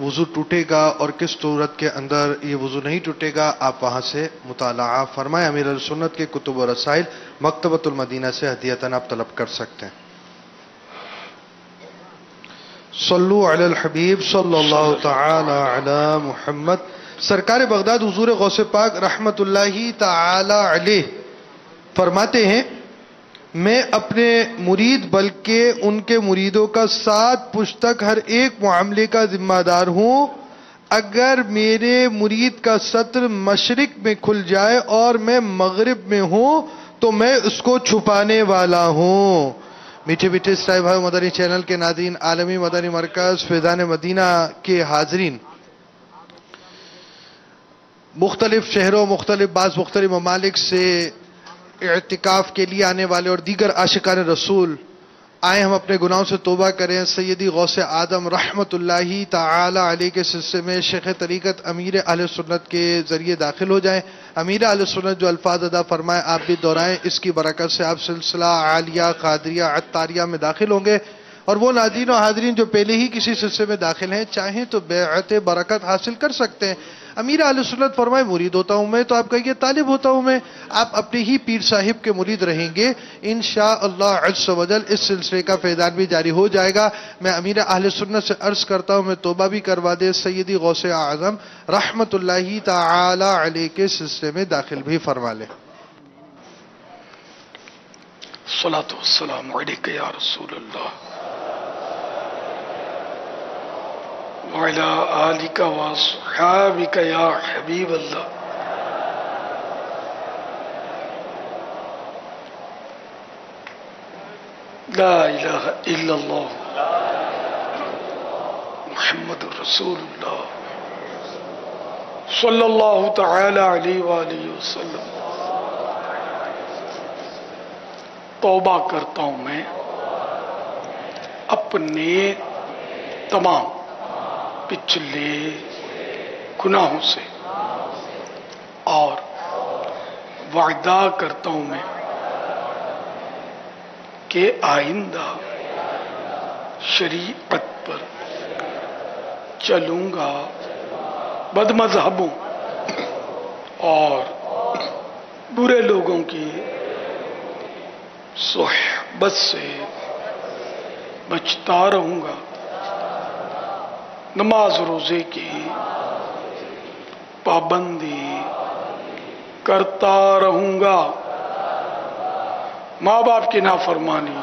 وضو ٹوٹے گا اور کس صورت کے اندر یہ وضو نہیں ٹوٹے گا. آپ وہاں سے مطالعہ فرمائیں. امیر السنت کے کتب و رسائل مکتبۃ المدینہ سے ہدیۃً آپ طلب کر سکتے ہیں. صلو علی الحبیب صلی اللہ تعالی علی محمد. سرکار بغداد حضور غوث پاک رحمت اللہ تعالی علیہ فرماتے ہیں، میں اپنے مرید بلکہ ان کے مریدوں کا 7 پشت تک ہر ایک معاملے کا ذمہ دار ہوں. اگر میرے مرید کا سطر مشرق میں کھل جائے اور میں مغرب میں ہوں تو میں اس کو چھپانے والا ہوں. میٹھے میٹھے اسلائی بھائی، مدنی چینل کے ناظرین، عالمی مدنی مرکز فیضان مدینہ کے حاضرین، مختلف شہروں، بعض مختلف ممالک سے اعتکاف کے لیے آنے والے اور دیگر عاشقان رسول، آئیں ہم اپنے گناہوں سے توبہ کریں. سیدی غوث آدم رحمت اللہ تعالی علیہ کے سلسلے میں شیخ طریقت امیر اہل سنت کے ذریعے داخل ہو جائیں. امیر اہل سنت جو الفاظ ادا فرمائے آپ بھی دہرائیں، اس کی برکت سے آپ سلسلہ عالیہ، قادریہ، عطاریہ میں داخل ہوں گے. اور وہ ناظرین و حاضرین جو پہلے ہی کسی سلسلے میں داخل ہیں چاہیں تو بیعت برکت حاصل کر سکتے ہیں. امیر اہل سنت فرمائے مرید ہوتا ہوں میں، تو آپ کہیے طالب ہوتا ہوں میں. آپ اپنے ہی پیر صاحب کے مرید رہیں گے، انشاءاللہ عز و جل اس سلسلے کا فیضان بھی جاری ہو جائے گا. میں امیر اہل سنت سے عرض کرتا ہوں میں توبہ بھی کروا دے، سیدی غوث اعظم رحمت اللہ تعالی علیہ کے سلسلے میں داخل بھی فرما لیں. الصلاۃ والسلام علیک یا رسول اللہ وعلی آلک واصحابک یا حبیب اللہ. لا الہ الا اللہ محمد رسول اللہ صلی اللہ تعالی علیہ وآلہ وسلم. توبہ کرتا ہوں میں اپنے تمام پچھلے گناہوں سے، اور وعدہ کرتا ہوں میں کہ آئندہ شریعت پر چلوں گا، بد مذہبوں اور برے لوگوں کی صحبت سے بچتا رہوں گا، نماز روزے کی پابندی کرتا رہوں گا، ماں باپ کی نافرمانی،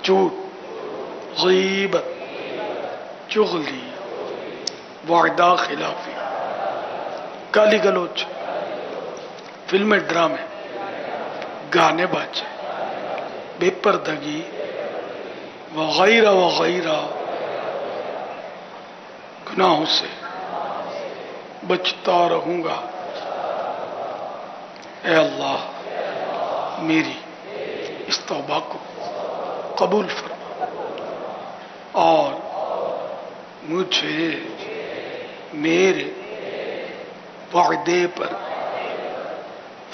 جھوٹ، غیبت، چغلی، وعدہ خلافی، گالی گلوچ، فلمیں، ڈرامے، گانے باجے، بے پردگی وغیرہ وغیرہ گناہوں سے بچتا رہوں گا. اے اللہ میری اس توبہ کو قبول فرما اور مجھے میرے وعدے پر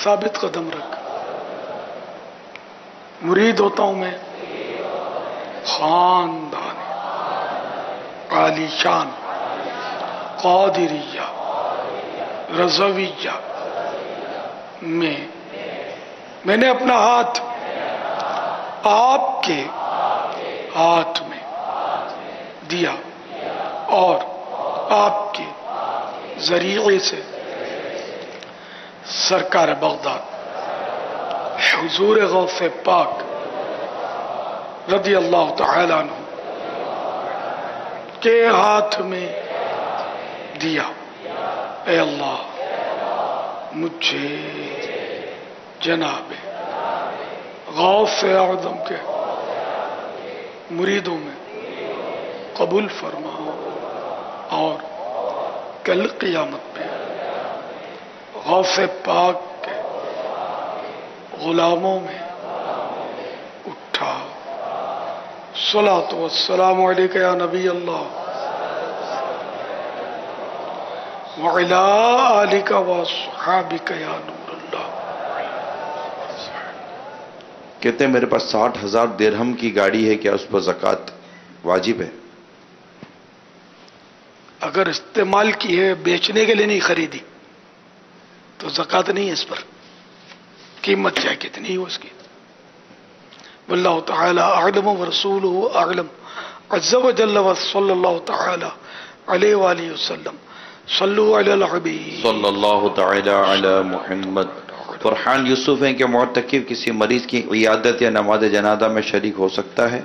ثابت قدم رکھ. مرید ہوتا ہوں میں خاندان عالی شان قادریہ رضویہ میں نے اپنا ہاتھ آپ کے ہاتھ میں دیا اور آپ کے ذریعے سے سرکار بغداد حضور غوث پاک رضی اللہ تعالیٰ عنہ کے ہاتھ میں دیا. اے اللہ مجھے جناب غوث اعظم کے مریدوں میں قبول فرماؤ اور کل قیامت میں غوث پاک کے غلاموں میں اٹھا. صلاۃ والسلام علیک یا نبی اللہ وعلی آلک واصحابک یا نور اللہ. کہتے ہیں میرے پاس 60,000 درہم کی گاڑی ہے، کیا اس پر زکوٰۃ واجب ہے؟ اگر استعمال کی ہے، بیچنے کے لیے نہیں خریدی تو زکوٰۃ نہیں ہے اس پر، قیمت چاہے کتنی ہو اس کی. واللہ تعالی اعلم ورسولہ اعلم عز وجل وصلی اللہ تعالی علیہ وآلہ وسلم. صلو علی الحبیب صلی اللہ تعالی علی محمد. فرحان یوسف ہیں کہ معتکف کسی مریض کی عیادت یا نماز جنازہ میں شریک ہو سکتا ہے؟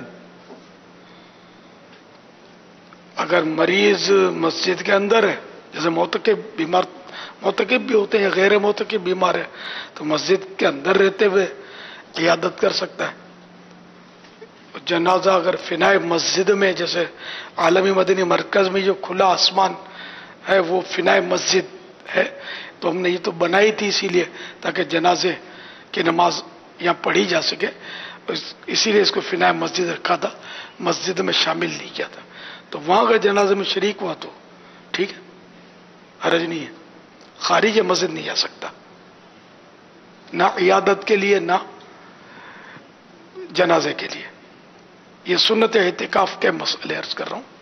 اگر مریض مسجد کے اندر ہے، جیسے معتکف بیمار، معتکف بھی ہوتے ہیں، غیر معتکف بیمار ہے، تو مسجد کے اندر رہتے ہوئے عیادت کر سکتا ہے. جنازہ اگر فنائے مسجد میں، جیسے عالمی مدنی مرکز میں جو کھلا آسمان ہے وہ فنائے مسجد ہے، تو ہم نے یہ تو بنائی تھی اسی لیے تاکہ جنازے کی نماز یہاں پڑھی جا سکے، اسی لیے اس کو فنائے مسجد رکھا تھا، مسجد میں شامل نہیں کیا تھا. تو وہاں اگر جنازے میں شریک ہوا تو ٹھیک ہے، حرج نہیں ہے. خارج مسجد نہیں جا سکتا، نہ عیادت کے لیے نہ جنازے کے لیے. یہ سنت اعتکاف کے مسئلے عرض کر رہا ہوں.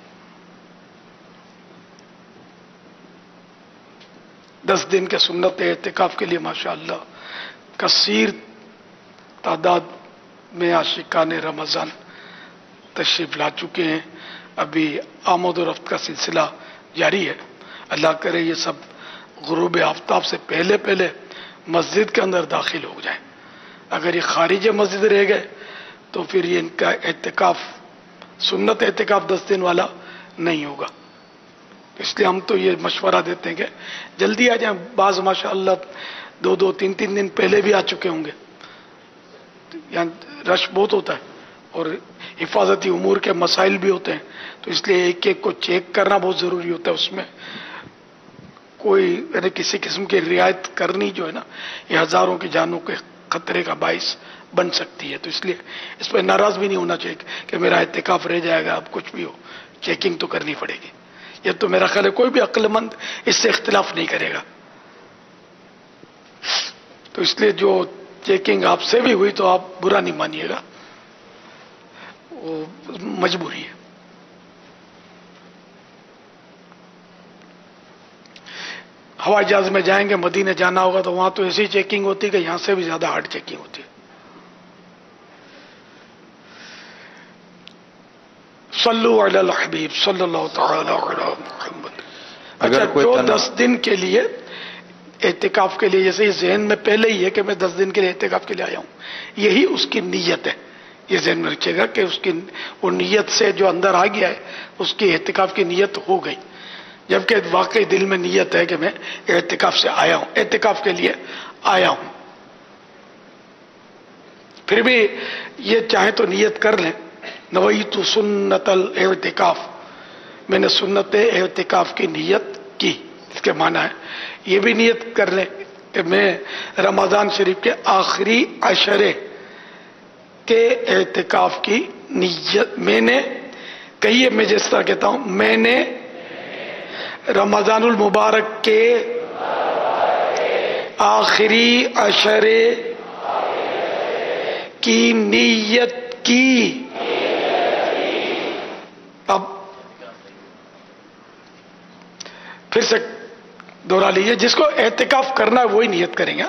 10 دن کے سنت اعتکاف کے لیے ماشاءاللہ کثیر تعداد میں عاشقان رمضان تشریف لا چکے ہیں. ابھی آمد و رفت کا سلسلہ جاری ہے. اللہ کرے یہ سب غروب آفتاب سے پہلے پہلے مسجد کے اندر داخل ہو جائیں. اگر یہ خارج مسجد رہ گئے تو پھر یہ ان کا اعتکاف، سنت اعتکاف 10 دن والا نہیں ہوگا. اس لیے ہم تو یہ مشورہ دیتے ہیں کہ جلدی آ جائیں. بعض ماشاءاللہ 2-2, 3-3 دن پہلے بھی آ چکے ہوں گے. یہاں رش بہت ہوتا ہے اور حفاظتی امور کے مسائل بھی ہوتے ہیں، تو اس لیے ایک ایک کو چیک کرنا بہت ضروری ہوتا ہے. اس میں کوئی یعنی کسی قسم کی رعایت کرنی جو ہے نا، یہ ہزاروں کی جانوں کے خطرے کا باعث بن سکتی ہے. تو اس لیے اس پہ ناراض بھی نہیں ہونا چاہیے کہ میرا اعتکاف رہ جائے گا، اب کچھ بھی ہو چیکنگ تو کرنی پڑے گی. یہ تو میرا خیال ہے کوئی بھی عقل مند اس سے اختلاف نہیں کرے گا. تو اس لیے جو چیکنگ آپ سے بھی ہوئی تو آپ برا نہیں مانیے گا، وہ مجبوری ہے. ہوائی جہاز میں جائیں گے، مدینے جانا ہوگا تو وہاں تو ایسی چیکنگ ہوتی ہے کہ یہاں سے بھی زیادہ ہارڈ چیکنگ ہوتی ہے. صلو علی الحبیب صلی اللہ تعالی علی محمد. اچھا، جو 10 دن کے لیے اعتکاف کے لیے، جیسے یہ ذہن میں پہلے ہی ہے کہ میں 10 دن کے لیے اعتکاف کے لیے آیا ہوں، یہی اس کی نیت ہے. یہ ذہن میں رکھیے گا کہ اس کی وہ نیت سے جو اندر آ گیا ہے اس کی اعتکاف کی نیت ہو گئی، جبکہ واقعی دل میں نیت ہے کہ میں اعتکاف سے آیا ہوں، اعتکاف کے لیے آیا ہوں. پھر بھی یہ چاہے تو نیت کر لیں، نویت سنت الاعتکاف، میں نے سنت اعتکاف کی نیت کی. اس کے معنی ہے یہ بھی نیت کر لیں کہ میں رمضان شریف کے آخری عشرے کے اعتکاف کی نیت میں نے کہیے، میں جس طرح کہتا ہوں، میں نے رمضان المبارک کے آخری عشرے کی نیت کی. اب پھر سے دوہرا لیجیے، جس کو اعتکاف کرنا ہے وہی نیت کریں گے.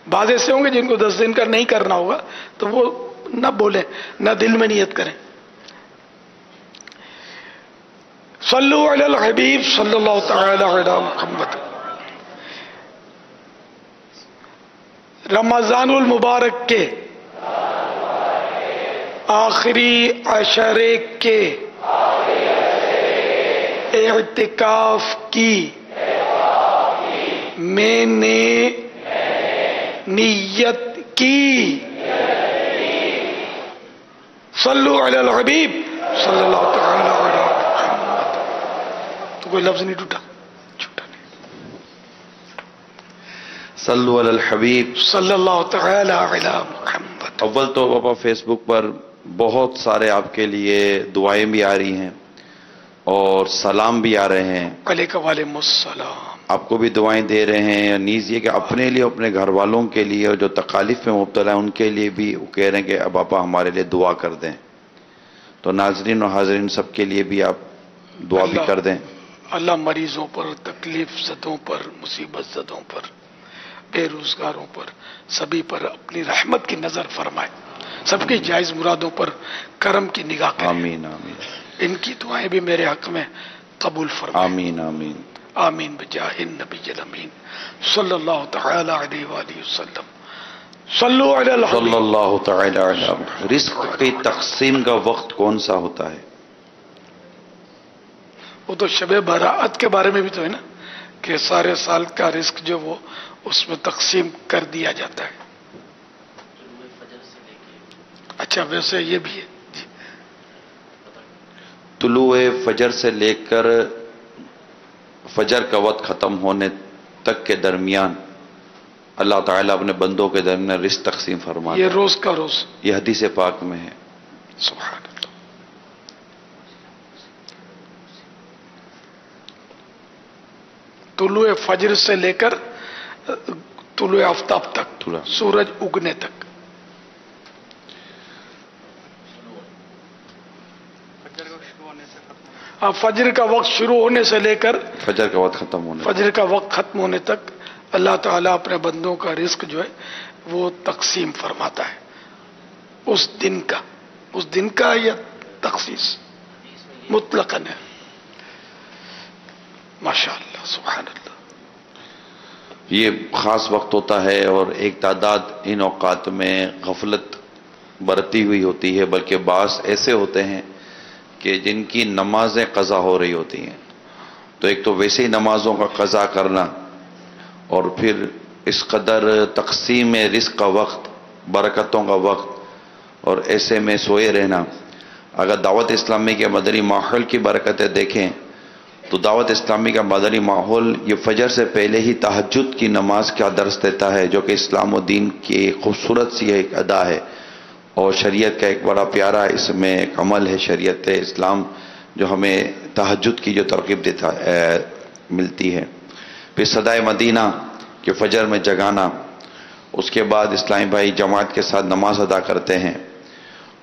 بعض ایسے ہوں گے جن کو 10 دن کا نہیں کرنا ہوگا تو وہ نہ بولیں، نہ دل میں نیت کریں. صلو علی الحبیب صلی اللہ تعالی علی محمد. رمضان المبارک کے آخری عشرے کے اعتکاف کی میں نے نیت کی. صلو علی الحبیب صلی اللہ تعالی علی محمد. تو کوئی لفظ نہیں ٹوٹا، چھوٹا نہیں. صلو علی الحبیب صلی اللہ تعالی علی محمد. اول تو پاپا فیس بک پر بہت سارے آپ کے لیے دعائیں بھی آ رہی ہیں اور سلام بھی آ رہے ہیں. علیکم وعلیکم السلام. آپ کو بھی دعائیں دے رہے ہیں، نیز یہ کہ اپنے لیے اپنے گھر والوں کے لیے اور جو تکالیف میں مبتلا ہیں ان کے لیے بھی وہ کہہ رہے ہیں کہ اب آپا ہمارے لیے دعا کر دیں. تو ناظرین اور حاضرین سب کے لیے بھی آپ دعا بھی کر دیں. اللہ مریضوں پر، تکلیف زدوں پر، مصیبت زدوں پر، بے روزگاروں پر، سبھی پر اپنی رحمت کی نظر فرمائے. سب کی جائز مرادوں پر کرم کی نگاہ کرے. آمین آمین. ان کی دعائیں بھی میرے حق میں قبول فرمائے. آمین آمین آمین بجاہ النبی الامین صلی اللہ تعالی علیہ وآلہ وسلم. صلو علی صلی الحبیب. اللہ تعالی علی محمد. رزق کی تقسیم کا وقت کون سا ہوتا ہے؟ وہ تو شب براءت کے بارے میں بھی تو ہے نا کہ سارے سال کا رزق جو وہ اس میں تقسیم کر دیا جاتا ہے. اچھا ویسے یہ بھی ہے جی. طلوع فجر سے لے کر فجر کا وقت ختم ہونے تک کے درمیان اللہ تعالیٰ اپنے بندوں کے درمیان رزق تقسیم فرماتا ہے. یہ روز کا روز یہ حدیث پاک میں ہے. سبحان اللہ. طلوع فجر سے لے کر طلوع آفتاب تک، سورج اگنے تک. فجر کا وقت شروع ہونے سے لے کر فجر کا وقت ختم ہونے فجر کا وقت ختم ہونے تک اللہ تعالیٰ اپنے بندوں کا رزق جو ہے وہ تقسیم فرماتا ہے. اس دن کا یا تخصیص مطلقاً ہے. ماشاءاللہ سبحان اللہ. یہ خاص وقت ہوتا ہے اور ایک تعداد ان اوقات میں غفلت برتی ہوئی ہوتی ہے، بلکہ بعض ایسے ہوتے ہیں کہ جن کی نمازیں قضا ہو رہی ہوتی ہیں. تو ایک تو ویسے ہی نمازوں کا قضا کرنا اور پھر اس قدر تقسیم رزق کا وقت، برکتوں کا وقت، اور ایسے میں سوئے رہنا. اگر دعوت اسلامی کے مدنی ماحول کی برکتیں دیکھیں تو دعوت اسلامی کا مدنی ماحول یہ فجر سے پہلے ہی تہجد کی نماز کا درس دیتا ہے، جو کہ اسلام و دین کی خوبصورت سی ایک ادا ہے اور شریعت کا ایک بڑا پیارا اس میں ایک عمل ہے شریعت اسلام، جو ہمیں تہجد کی جو ترغیب دیتا ملتی ہے. پھر صدائے مدینہ کہ فجر میں جگانا، اس کے بعد اسلامی بھائی جماعت کے ساتھ نماز ادا کرتے ہیں،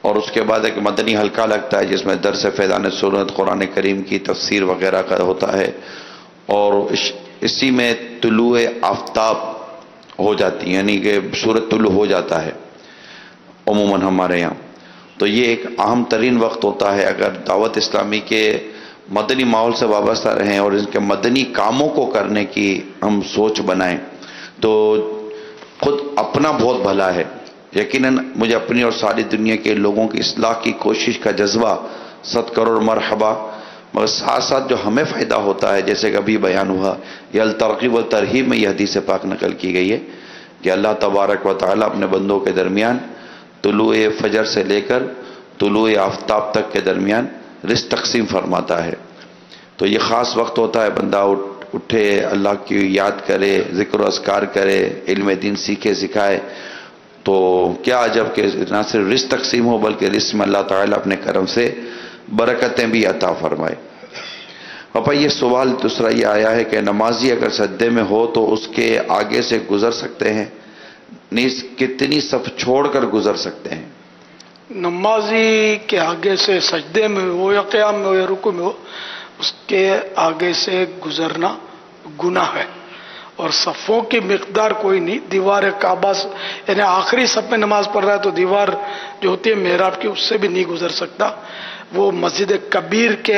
اور اس کے بعد ایک مدنی حلقہ لگتا ہے جس میں درس فیضان سورت قرآن کریم کی تفسیر وغیرہ کا ہوتا ہے، اور اسی میں طلوع آفتاب ہو جاتی ہے، یعنی کہ سورج طلوع ہو جاتا ہے عموماً ہمارے یہاں. تو یہ ایک اہم ترین وقت ہوتا ہے. اگر دعوت اسلامی کے مدنی ماحول سے وابستہ رہیں اور ان کے مدنی کاموں کو کرنے کی ہم سوچ بنائیں تو خود اپنا بہت بھلا ہے. یقیناً مجھے اپنی اور ساری دنیا کے لوگوں کی اصلاح کی کوشش کا جذبہ 100 کروڑ مرحبا، مگر ساتھ ساتھ جو ہمیں فائدہ ہوتا ہے جیسے کہ ابھی بیان ہوا، یہ الترغیب والترہیب میں یہ حدیث پاک نقل کی گئی ہے کہ اللہ تبارک و تعالیٰ اپنے بندوں کے درمیان طلوع فجر سے لے کر طلوع آفتاب تک کے درمیان رزق تقسیم فرماتا ہے. تو یہ خاص وقت ہوتا ہے، بندہ اٹھے، اللہ کی یاد کرے، ذکر و اذکار کرے، علم دین سیکھے سکھائے. تو کیا عجب کہ نہ صرف رزق تقسیم ہو بلکہ رزق میں اللہ تعالیٰ اپنے کرم سے برکتیں بھی عطا فرمائے. پاپا یہ سوال دوسرا یہ آیا ہے کہ نمازی اگر سجدے میں ہو تو اس کے آگے سے گزر سکتے ہیں؟ نیز کتنی صف چھوڑ کر گزر سکتے ہیں؟ نمازی کے آگے سے سجدے میں ہو یا قیام میں ہو یا رکوع میں ہو، اس کے آگے سے گزرنا گناہ ہے، اور صفوں کی مقدار کوئی نہیں. دیوار کعبہ یعنی آخری صف میں نماز پڑھ رہا ہے تو دیوار جو ہوتی ہے محراب کی اس سے بھی نہیں گزر سکتا. وہ مسجد کبیر کے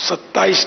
27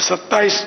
27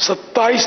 27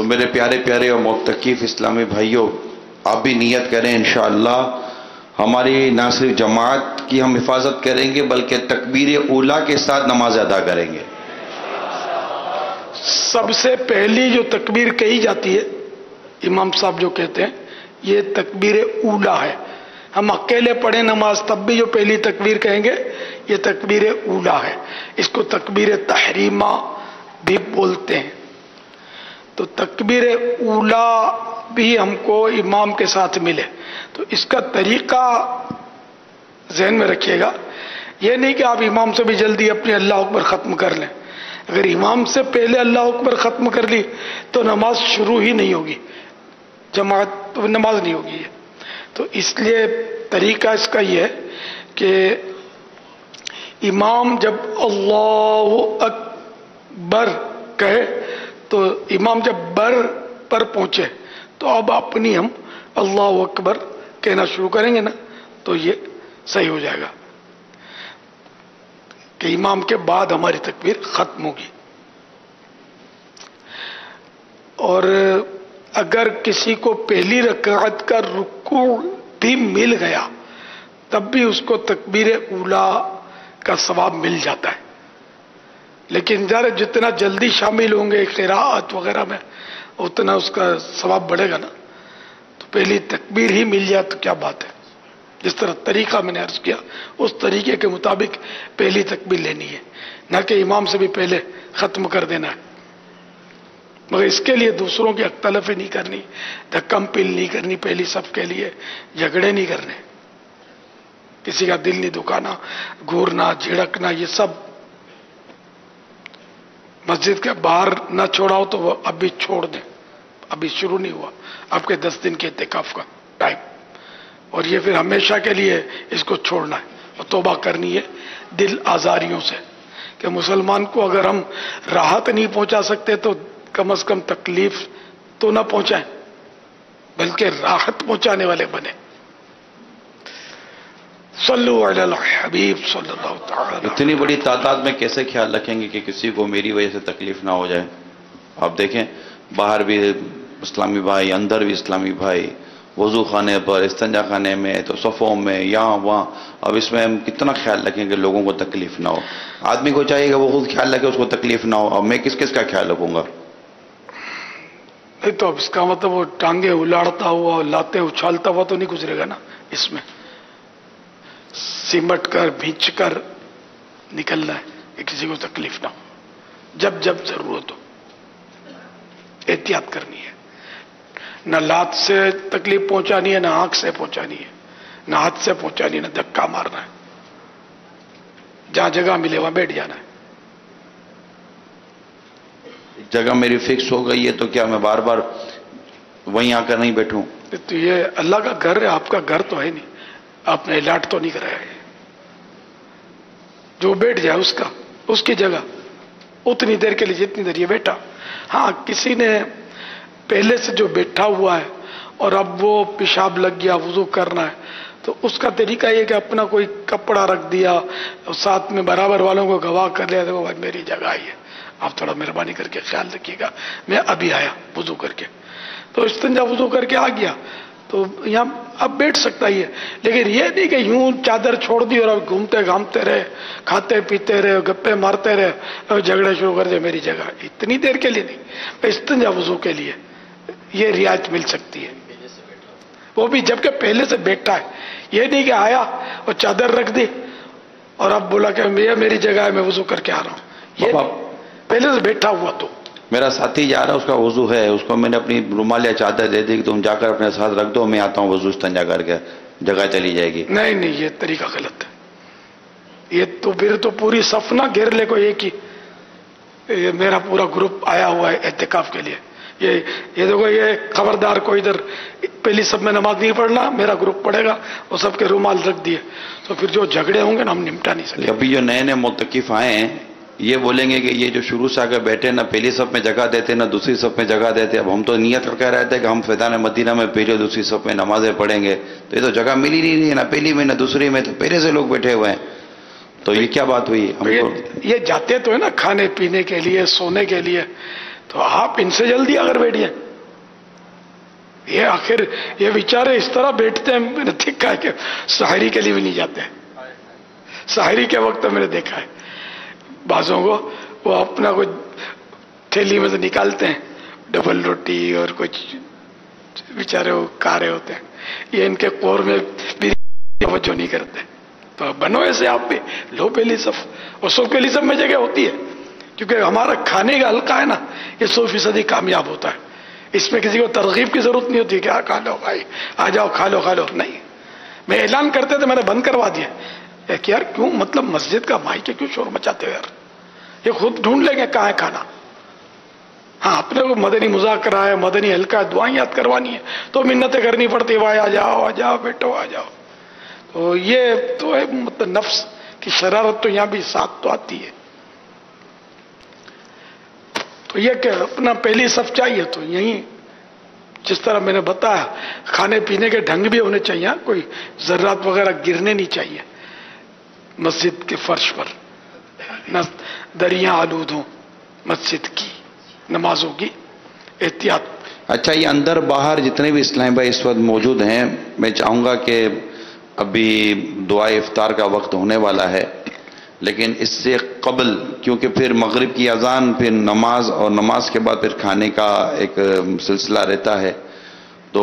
تو میرے پیارے پیارے اور معتکف اسلامی بھائیوں، آپ بھی نیت کریں انشاءاللہ ہماری نہ صرف جماعت کی ہم حفاظت کریں گے بلکہ تکبیر اولا کے ساتھ نماز ادا کریں گے۔ سب سے پہلی جو تکبیر کہی جاتی ہے، امام صاحب جو کہتے ہیں، یہ تکبیر اولا ہے۔ ہم اکیلے پڑھیں نماز تب بھی جو پہلی تکبیر کہیں گے یہ تکبیر اولا ہے۔ اس کو تکبیر تحریمہ بھی بولتے ہیں۔ تو تکبیر اولا بھی ہم کو امام کے ساتھ ملے تو اس کا طریقہ ذہن میں رکھیے گا۔ یہ نہیں کہ آپ امام سے بھی جلدی اپنے اللہ اکبر ختم کر لیں۔ اگر امام سے پہلے اللہ اکبر ختم کر لی تو نماز شروع ہی نہیں ہوگی، جماعت نماز نہیں ہوگی۔ تو اس لیے طریقہ اس کا یہ ہے کہ امام جب اللہ اکبر کہے تو امام جب بر پر پہنچے تو اب اپنی ہم اللہ اکبر کہنا شروع کریں گے نا تو یہ صحیح ہو جائے گا کہ امام کے بعد ہماری تکبیر ختم ہوگی۔ اور اگر کسی کو پہلی رکعت کا رکوع بھی مل گیا تب بھی اس کو تکبیر اولا کا ثواب مل جاتا ہے، لیکن جتنا جلدی شامل ہوں گے قراءت وغیرہ میں اتنا اس کا ثواب بڑھے گا نا۔ تو پہلی تکبیر ہی مل جائے تو کیا بات ہے۔ جس طرح طریقہ میں نے عرض کیا اس طریقے کے مطابق پہلی تکبیر لینی ہے، نہ کہ امام سے بھی پہلے ختم کر دینا ہے۔ مگر اس کے لیے دوسروں کی اختلافی نہیں کرنی، دھکم پل نہیں کرنی، پہلی صف کے لیے جھگڑے نہیں کرنے، کسی کا دل نہیں دکھانا، گھورنا جھڑکنا، یہ سب مسجد کے باہر نہ چھوڑاؤ تو وہ ابھی چھوڑ دیں، ابھی شروع نہیں ہوا آپ کے 10 دن کے اعتکاف کا ٹائم، اور یہ پھر ہمیشہ کے لیے اس کو چھوڑنا ہے اور توبہ کرنی ہے دل آزاریوں سے کہ مسلمان کو اگر ہم راحت نہیں پہنچا سکتے تو کم از کم تکلیف تو نہ پہنچائیں بلکہ راحت پہنچانے والے بنے۔ صلو علی الحبیب صلی اللہ تعالی۔ اتنی بڑی تعداد میں کیسے خیال رکھیں گے کہ کسی کو میری وجہ سے تکلیف نہ ہو جائے؟ آپ دیکھیں باہر بھی اسلامی بھائی، اندر بھی اسلامی بھائی، وضو خانے پر، استنجا خانے میں، تو صفوں میں، یہاں وہاں۔ اب اس میں ہم کتنا خیال رکھیں کہ لوگوں کو تکلیف نہ ہو؟ آدمی کو چاہیے کہ وہ خود خیال رکھے اس کو تکلیف نہ ہو، اب میں کس کس کا خیال رکھوں گا؟ نہیں تو اب اس کا مطلب وہ ٹانگیں الاڑتا ہوا، لاتے اچھالتا ہوا تو نہیں گزرے گا نا، اس میں سمٹ کر بھینچ کر نکلنا ہے کہ کسی کو تکلیف نہ ہو، جب جب ضرورت ہو احتیاط کرنی ہے، نہ لات سے تکلیف پہنچانی ہے، نہ آنکھ سے پہنچانی ہے، نہ ہاتھ سے پہنچانی ہے، نہ دھکا مارنا ہے، جہاں جگہ ملے وہاں بیٹھ جانا ہے۔ جگہ میری فکس ہو گئی ہے تو کیا میں بار بار وہیں آ کر نہیں بیٹھوں؟ تو یہ اللہ کا گھر ہے، آپ کا گھر تو ہے نہیں، آپ نے الاٹ تو نہیں کرایا ہے۔ جو بیٹھ جائے اس کی جگہ اتنی دیر کے لیے جتنی دیر یہ بیٹھا۔ ہاں کسی نے پہلے سے جو بیٹھا ہوا ہے اور اب وہ پیشاب لگ گیا، وضو کرنا ہے، تو اس کا طریقہ یہ کہ اپنا کوئی کپڑا رکھ دیا اور ساتھ میں برابر والوں کو گواہ کر لیا، دیکھو بھائی میری جگہ آئی ہے، آپ تھوڑا مہربانی کر کے خیال رکھیے گا، میں ابھی آیا وضو کر کے، تو استنجا وضو کر کے آ گیا تو یہاں اب بیٹھ سکتا ہی ہے۔ لیکن یہ نہیں کہ یوں چادر چھوڑ دی اور اب گھومتے گھامتے رہے، کھاتے پیتے رہے، گپے مارتے رہے اور جھگڑے شروع کر دے میری جگہ، اتنی دیر کے لیے نہیں، استنجا وضو کے لیے یہ رعایت مل سکتی ہے، وہ بھی جبکہ پہلے سے بیٹھا ہے۔ یہ نہیں کہ آیا اور چادر رکھ دی اور اب بولا کہ میری جگہ ہے میں وضو کر کے آ رہا ہوں، یہ پہلے سے بیٹھا ہوا تو میرا ساتھی جا رہا ہے، اس کا وضو ہے، اس کو میں نے اپنی رومال یا چادر دے دی کہ تم جا کر اپنے ساتھ رکھ دو، میں آتا ہوں وضو استنجا کر کے، جگہ چلی جائے گی۔ نہیں یہ طریقہ غلط ہے، یہ تو پھر تو پوری صف نہ گھیر لے کوئی ایک ہی، یہ میرا پورا گروپ آیا ہوا ہے اعتکاف کے لیے، یہ دیکھو یہ خبردار کوئی ادھر پہلی صف میں نماز نہیں پڑھنا، میرا گروپ پڑھے گا، وہ سب کے رومال رکھ دیے، تو پھر جو جھگڑے ہوں گے نا ہم نمٹا نہیں سکتے۔ ابھی جو نئے معتکف آئے ہیں یہ بولیں گے کہ یہ جو شروع سے آ کر بیٹھے نہ پہلی صف میں جگہ دیتے نہ دوسری صف میں جگہ دیتے، اب ہم تو نیت کر کے رہتے کہ ہم فیضان مدینہ میں پہلی اور دوسری صف میں نمازیں پڑھیں گے، تو یہ تو جگہ ملی نہیں ہے، نہ پہلی میں نہ دوسری میں، تو پہلے سے لوگ بیٹھے ہوئے ہیں، تو یہ کیا بات ہوئی ہم کو؟ یہ جاتے تو ہے نا کھانے پینے کے لیے، سونے کے لیے، تو آپ ان سے جلدی اگر بیٹھیے، یہ آخر یہ بیچارے اس طرح بیٹھتے ہیں، میں نے دیکھا ہے کہ سحری کے لیے بھی نہیں جاتے ہیں. سحری کے وقت میں نے دیکھا ہے بعضوں کو، وہ اپنا کچھ تھیلی میں سے نکالتے ہیں، ڈبل روٹی اور کچھ بیچارے وہ کھا رہے ہوتے ہیں. یہ ان کے قور میں بھی توجہ نہیں کرتے. تو بنو ایسے آپ بھی، لو پہلی صف. اور سو پہلی صف میں جگہ ہوتی ہے، کیونکہ ہمارا کھانے کا حلقہ ہے نا، یہ 100% کامیاب ہوتا ہے. اس میں کسی کو ترغیب کی ضرورت نہیں ہوتی کہ کھا لو بھائی، آ جاؤ کھا لو کھا لو. نہیں، میں اعلان کرتے تھے، میں نے بند کروا دیا کہ یار کیوں، مطلب مسجد کا مائی کے کیوں شور مچاتے ہو یار، یہ خود ڈھونڈ لیں گے کہاں ہے کھانا. ہاں اپنے کو مدنی مذاکرہ ہے، مدنی حلقہ، دعائیں یاد کروانی ہے تو منتیں کرنی پڑتی، بھائی آ جاؤ بیٹو آ جاؤ. تو یہ تو ہے، مطلب نفس کی شرارت تو یہاں بھی ساتھ تو آتی ہے. تو یہ کہ اپنا پہلی صف چاہیے تو یہیں جس طرح میں نے بتایا کھانے پینے کے ڈھنگ بھی ہونے چاہیے، کوئی ذرات وغیرہ گرنے نہیں چاہیے مسجد کے فرش پر، نہ دریاں آلود ہوں مسجد کی نمازوں کی، احتیاط. اچھا، یہ اندر باہر جتنے بھی اسلام بھائی اس وقت موجود ہیں، میں چاہوں گا کہ ابھی دعائے افطار کا وقت ہونے والا ہے، لیکن اس سے قبل، کیونکہ پھر مغرب کی اذان، پھر نماز، اور نماز کے بعد پھر کھانے کا ایک سلسلہ رہتا ہے، تو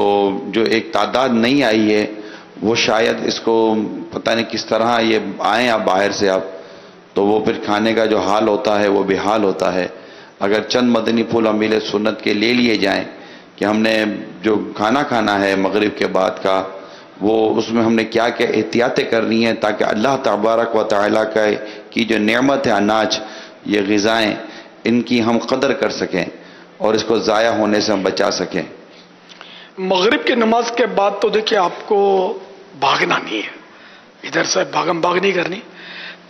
جو ایک تعداد نہیں آئی ہے وہ شاید اس کو پتہ نہیں کس طرح یہ آئیں آپ باہر سے آپ، تو وہ پھر کھانے کا جو حال ہوتا ہے وہ بھی حال ہوتا ہے. اگر چند مدنی پھول امیل سنت کے لے لیے جائیں کہ ہم نے جو کھانا کھانا ہے مغرب کے بعد کا، وہ اس میں ہم نے کیا کیا احتیاطیں کرنی ہیں تاکہ اللہ تبارک و تعالیٰ کی جو نعمت ہے اناج، یہ غذائیں، ان کی ہم قدر کر سکیں اور اس کو ضائع ہونے سے ہم بچا سکیں. مغرب کی نماز کے بعد تو دیکھیں آپ کو بھاگنا نہیں ہے، ادھر سے بھاگم بھاگ نہیں کرنی.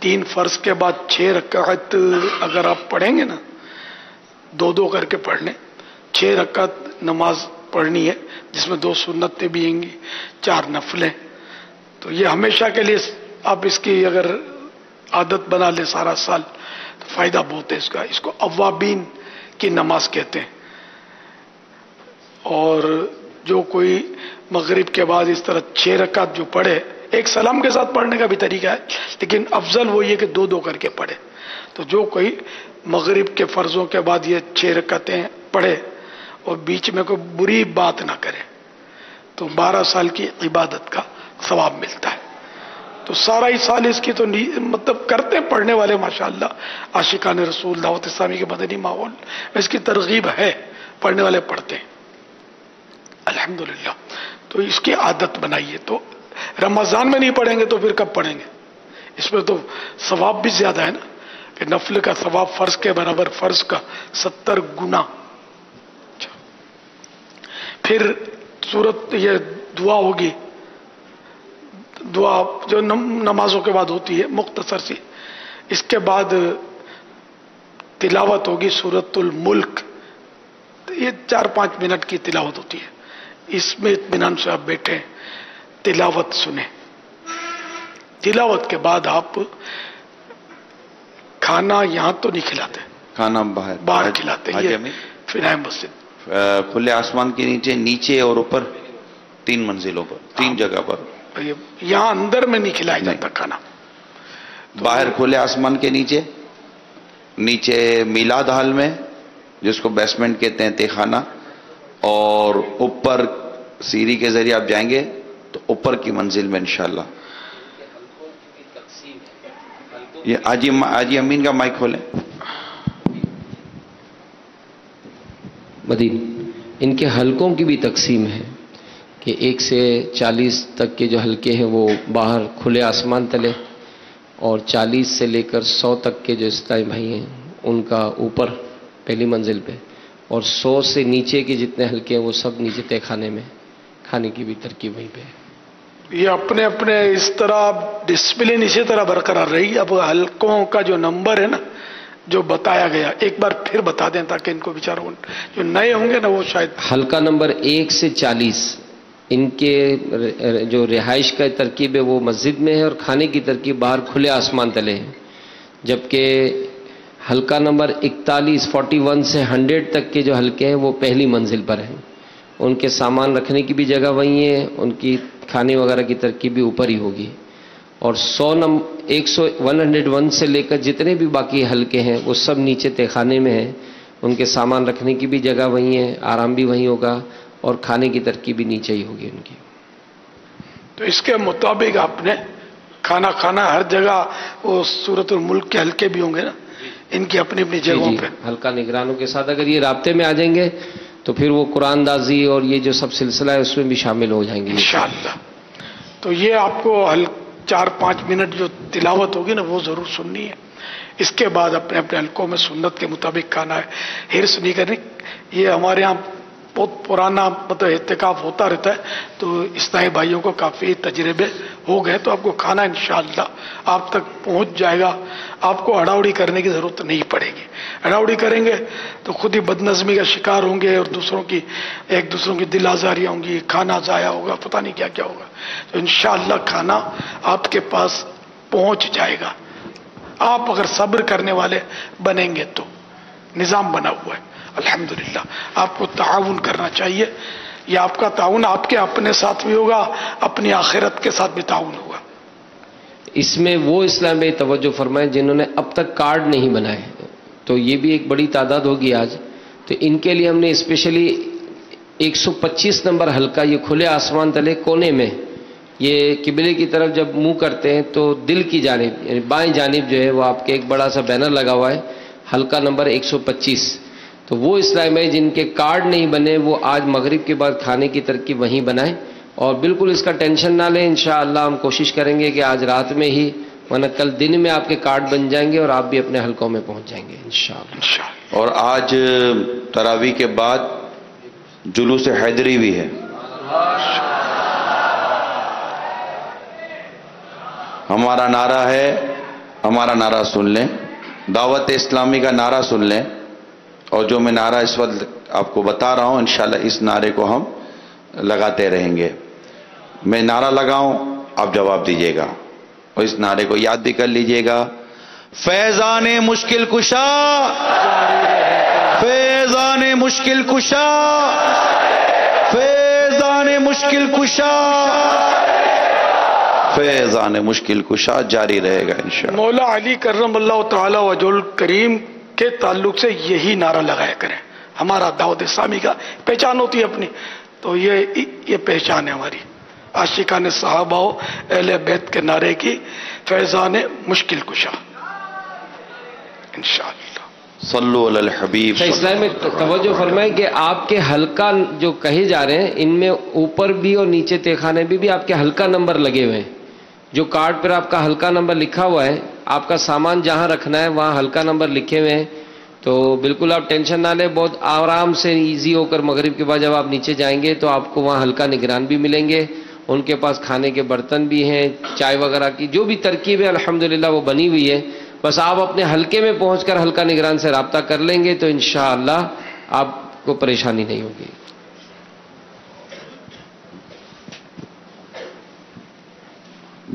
3 فرض کے بعد 6 رکعت اگر آپ پڑھیں گے نا، 2 کر کے پڑھ لیں، 6 رکعت نماز پڑھنی ہے، جس میں 2 سنتیں بھی ہیں گی، 4 نفلیں. تو یہ ہمیشہ کے لیے آپ اس کی اگر عادت بنا لیں سارا سال تو فائدہ بہت ہے اس کا. اس کو اوابین کی نماز کہتے ہیں. اور جو کوئی مغرب کے بعد اس طرح 6 رکعت جو پڑھے، ایک سلام کے ساتھ پڑھنے کا بھی طریقہ ہے، لیکن افضل وہ یہ کہ 2 کر کے پڑھے. تو جو کوئی مغرب کے فرضوں کے بعد یہ 6 رکعتیں پڑھے اور بیچ میں کوئی بری بات نہ کرے تو 12 سال کی عبادت کا ثواب ملتا ہے. تو سارا ہی سال اس کی تو مطلب کرتے ہیں پڑھنے والے ماشاءاللہ، عاشقان رسول، دعوت اسلامی کے مدنی ماحول میں اس کی ترغیب ہے، پڑھنے والے پڑھتے ہیں الحمدللہ. تو اس کی عادت بنائیے. تو رمضان میں نہیں پڑھیں گے تو پھر کب پڑھیں گے؟ اس میں تو ثواب بھی زیادہ ہے نا، کہ نفل کا ثواب فرض کے برابر، فرض کا 70 گنا. پھر صورت یہ دعا ہوگی، دعا جو نمازوں کے بعد ہوتی ہے مختصر سی. اس کے بعد تلاوت ہوگی سورۃ الملک، یہ 4-5 منٹ کی تلاوت ہوتی ہے. اس میں اطمینان سے آپ بیٹھیں، تلاوت سنیں. تلاوت کے بعد آپ کھانا یہاں تو نہیں کھلاتے، کھانا باہر کھلاتے ہیں. یہ فنائے مسجد کھلے آسمان کے نیچے اور اوپر 3 منزلوں پر، 3 جگہ پر. یہاں اندر میں نہیں کھلایا جاتا کھانا. باہر کھلے آسمان کے نیچے میلاد ہال میں، جس کو بیسمنٹ کہتے ہیں، تہخانہ، اور اوپر سیڑھی کے ذریعے آپ جائیں گے تو اوپر کی منزل میں انشاءاللہ. یہ آجی امین کا مائک کھولیں. مدین، ان کے حلقوں کی بھی تقسیم ہے کہ 1 سے 40 تک کے جو حلقے ہیں وہ باہر کھلے آسمان تلے، اور 40 سے لے کر 100 تک کے جو اسلامی بھائی ہیں ان کا اوپر پہلی منزل پہ، اور 100 سے نیچے کے جتنے حلقے ہیں وہ سب نیچے تہ خانے میں، کھانے کی بھی ترکیب وہیں پہ ہے. یہ اپنے اپنے اس طرح ڈسپلن اسی طرح برقرار رہی. اب حلقوں کا جو نمبر ہے نا جو بتایا گیا، ایک بار پھر بتا دیں تاکہ ان کو بیچاروں جو نئے ہوں گے نا وہ شاید. حلقہ نمبر 1 سے 40 ان کے جو رہائش کا ترکیب ہے وہ مسجد میں ہے اور کھانے کی ترکیب باہر کھلے آسمان تلے ہے، جبکہ حلقہ نمبر 41 41 سے 100 تک کے جو حلقے ہیں وہ پہلی منزل پر ہیں، ان کے سامان رکھنے کی بھی جگہ وہیں ہے، ان کی کھانے وغیرہ کی ترکیب بھی اوپر ہی ہوگی، اور 101 سے لے کر جتنے بھی باقی حلقے ہیں وہ سب نیچے تہ خانے میں ہیں، ان کے سامان رکھنے کی بھی جگہ وہیں ہے، آرام بھی وہیں ہوگا اور کھانے کی ترکیب بھی نیچے ہی ہوگی ان کی۔ تو اس کے مطابق آپ نے کھانا کھانا ہر جگہ، وہ سورۃ الملک کے حلقے بھی ہوں گے نا، ان کی اپنی اپنی جگہوں پہ حلقہ نگرانوں کے ساتھ اگر یہ رابطے میں آ جائیں گے تو پھر وہ قرآن دازی اور یہ جو سب سلسلہ ہے اس میں بھی شامل ہو جائیں گے انشاءاللہ۔ تو یہ آپ کو 4-5 منٹ جو تلاوت ہوگی نا وہ ضرور سننی ہے، اس کے بعد اپنے اپنے حلقوں میں سنت کے مطابق کھانا ہے، حرص نہیں کرنی۔ یہ ہمارے ہاں بہت پرانا مطلب اعتکاف ہوتا رہتا ہے، تو اسلامی بھائیوں کو کافی تجربے ہو گئے، تو آپ کو کھانا انشاءاللہ آپ تک پہنچ جائے گا، آپ کو اڑاوڑی کرنے کی ضرورت نہیں پڑے گی۔ اڑاوڑی کریں گے تو خود ہی بدنظمی کا شکار ہوں گے اور ایک دوسروں کی دل آزاریاں ہوں گی، کھانا ضائع ہوگا، پتہ نہیں کیا کیا ہوگا۔ تو انشاءاللہ کھانا آپ کے پاس پہنچ جائے گا، آپ اگر صبر کرنے والے بنیں گے تو۔ نظام بنا ہوا ہے الحمدللہ، آپ کو تعاون کرنا چاہیے، یہ آپ کا تعاون آپ کے اپنے ساتھ بھی ہوگا، اپنی آخرت کے ساتھ بھی تعاون ہوگا۔ اس میں وہ اسلام میں توجہ فرمائیں جنہوں نے اب تک کارڈ نہیں بنائے، تو یہ بھی ایک بڑی تعداد ہوگی آج، تو ان کے لیے ہم نے اسپیشلی 125 نمبر حلقہ، یہ کھلے آسمان تلے کونے میں، یہ قبلے کی طرف جب منہ کرتے ہیں تو دل کی جانب یعنی بائیں جانب جو ہے وہ آپ کے ایک بڑا سا بینر لگا ہوا ہے، حلقہ نمبر 125۔ تو وہ اسلام میں جن کے کارڈ نہیں بنے وہ آج مغرب کے بعد کھانے کی ترکیب وہیں بنائیں، اور بالکل اس کا ٹینشن نہ لیں، انشاءاللہ ہم کوشش کریں گے کہ آج رات میں ہی، ورنہ کل دن میں آپ کے کارڈ بن جائیں گے اور آپ بھی اپنے حلقوں میں پہنچ جائیں گے انشاءاللہ۔ اور آج تراویح کے بعد جلوس حیدری بھی ہے، ہمارا نعرہ ہے، ہمارا نعرہ سن لیں، دعوت اسلامی کا نعرہ سن لیں، اور جو میں نعرہ اس وقت آپ کو بتا رہا ہوں انشاءاللہ اس نعرے کو ہم لگاتے رہیں گے۔ میں نعرہ لگاؤں آپ جواب دیجیے گا، اور اس نعرے کو یاد بھی کر لیجیے گا، فیضان مشکل کشا، فیضان مشکل کشا، فیضان مشکل کشا، فیضان مشکل کشا جاری رہے گا انشاءاللہ۔ مولا علی کرم اللہ تعالی وجہ الکریم کے تعلق سے یہی نعرہ لگایا کریں، ہمارا دعوت اسلامی کا پہچان ہوتی ہے اپنی، تو یہ پہچان ہے ہماری، عاشقان صحابہ اہل بیت کے نعرے کی، فیضان مشکل کشا انشاءاللہ۔ صلو علی الحبیب۔ اسلام میں توجہ فرمائیں کہ آپ کے حلقہ جو کہے جا رہے ہیں ان میں اوپر بھی اور نیچے تہ خانے بھی آپ کے حلقہ نمبر لگے ہوئے ہیں، جو کارڈ پر آپ کا حلقہ نمبر لکھا ہوا ہے، آپ کا سامان جہاں رکھنا ہے وہاں حلقہ نمبر لکھے ہوئے ہیں، تو بالکل آپ ٹینشن نہ لیں، بہت آرام سے ایزی ہو کر مغرب کے بعد جب آپ نیچے جائیں گے تو آپ کو وہاں حلقہ نگران بھی ملیں گے، ان کے پاس کھانے کے برتن بھی ہیں، چائے وغیرہ کی جو بھی ترکیب ہے الحمدللہ وہ بنی ہوئی ہے، بس آپ اپنے حلقے میں پہنچ کر حلقہ نگران سے رابطہ کر لیں گے تو انشاءاللہ آپ کو پریشانی نہیں ہوگی۔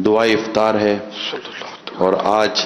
دعا افطار ہے، اور آج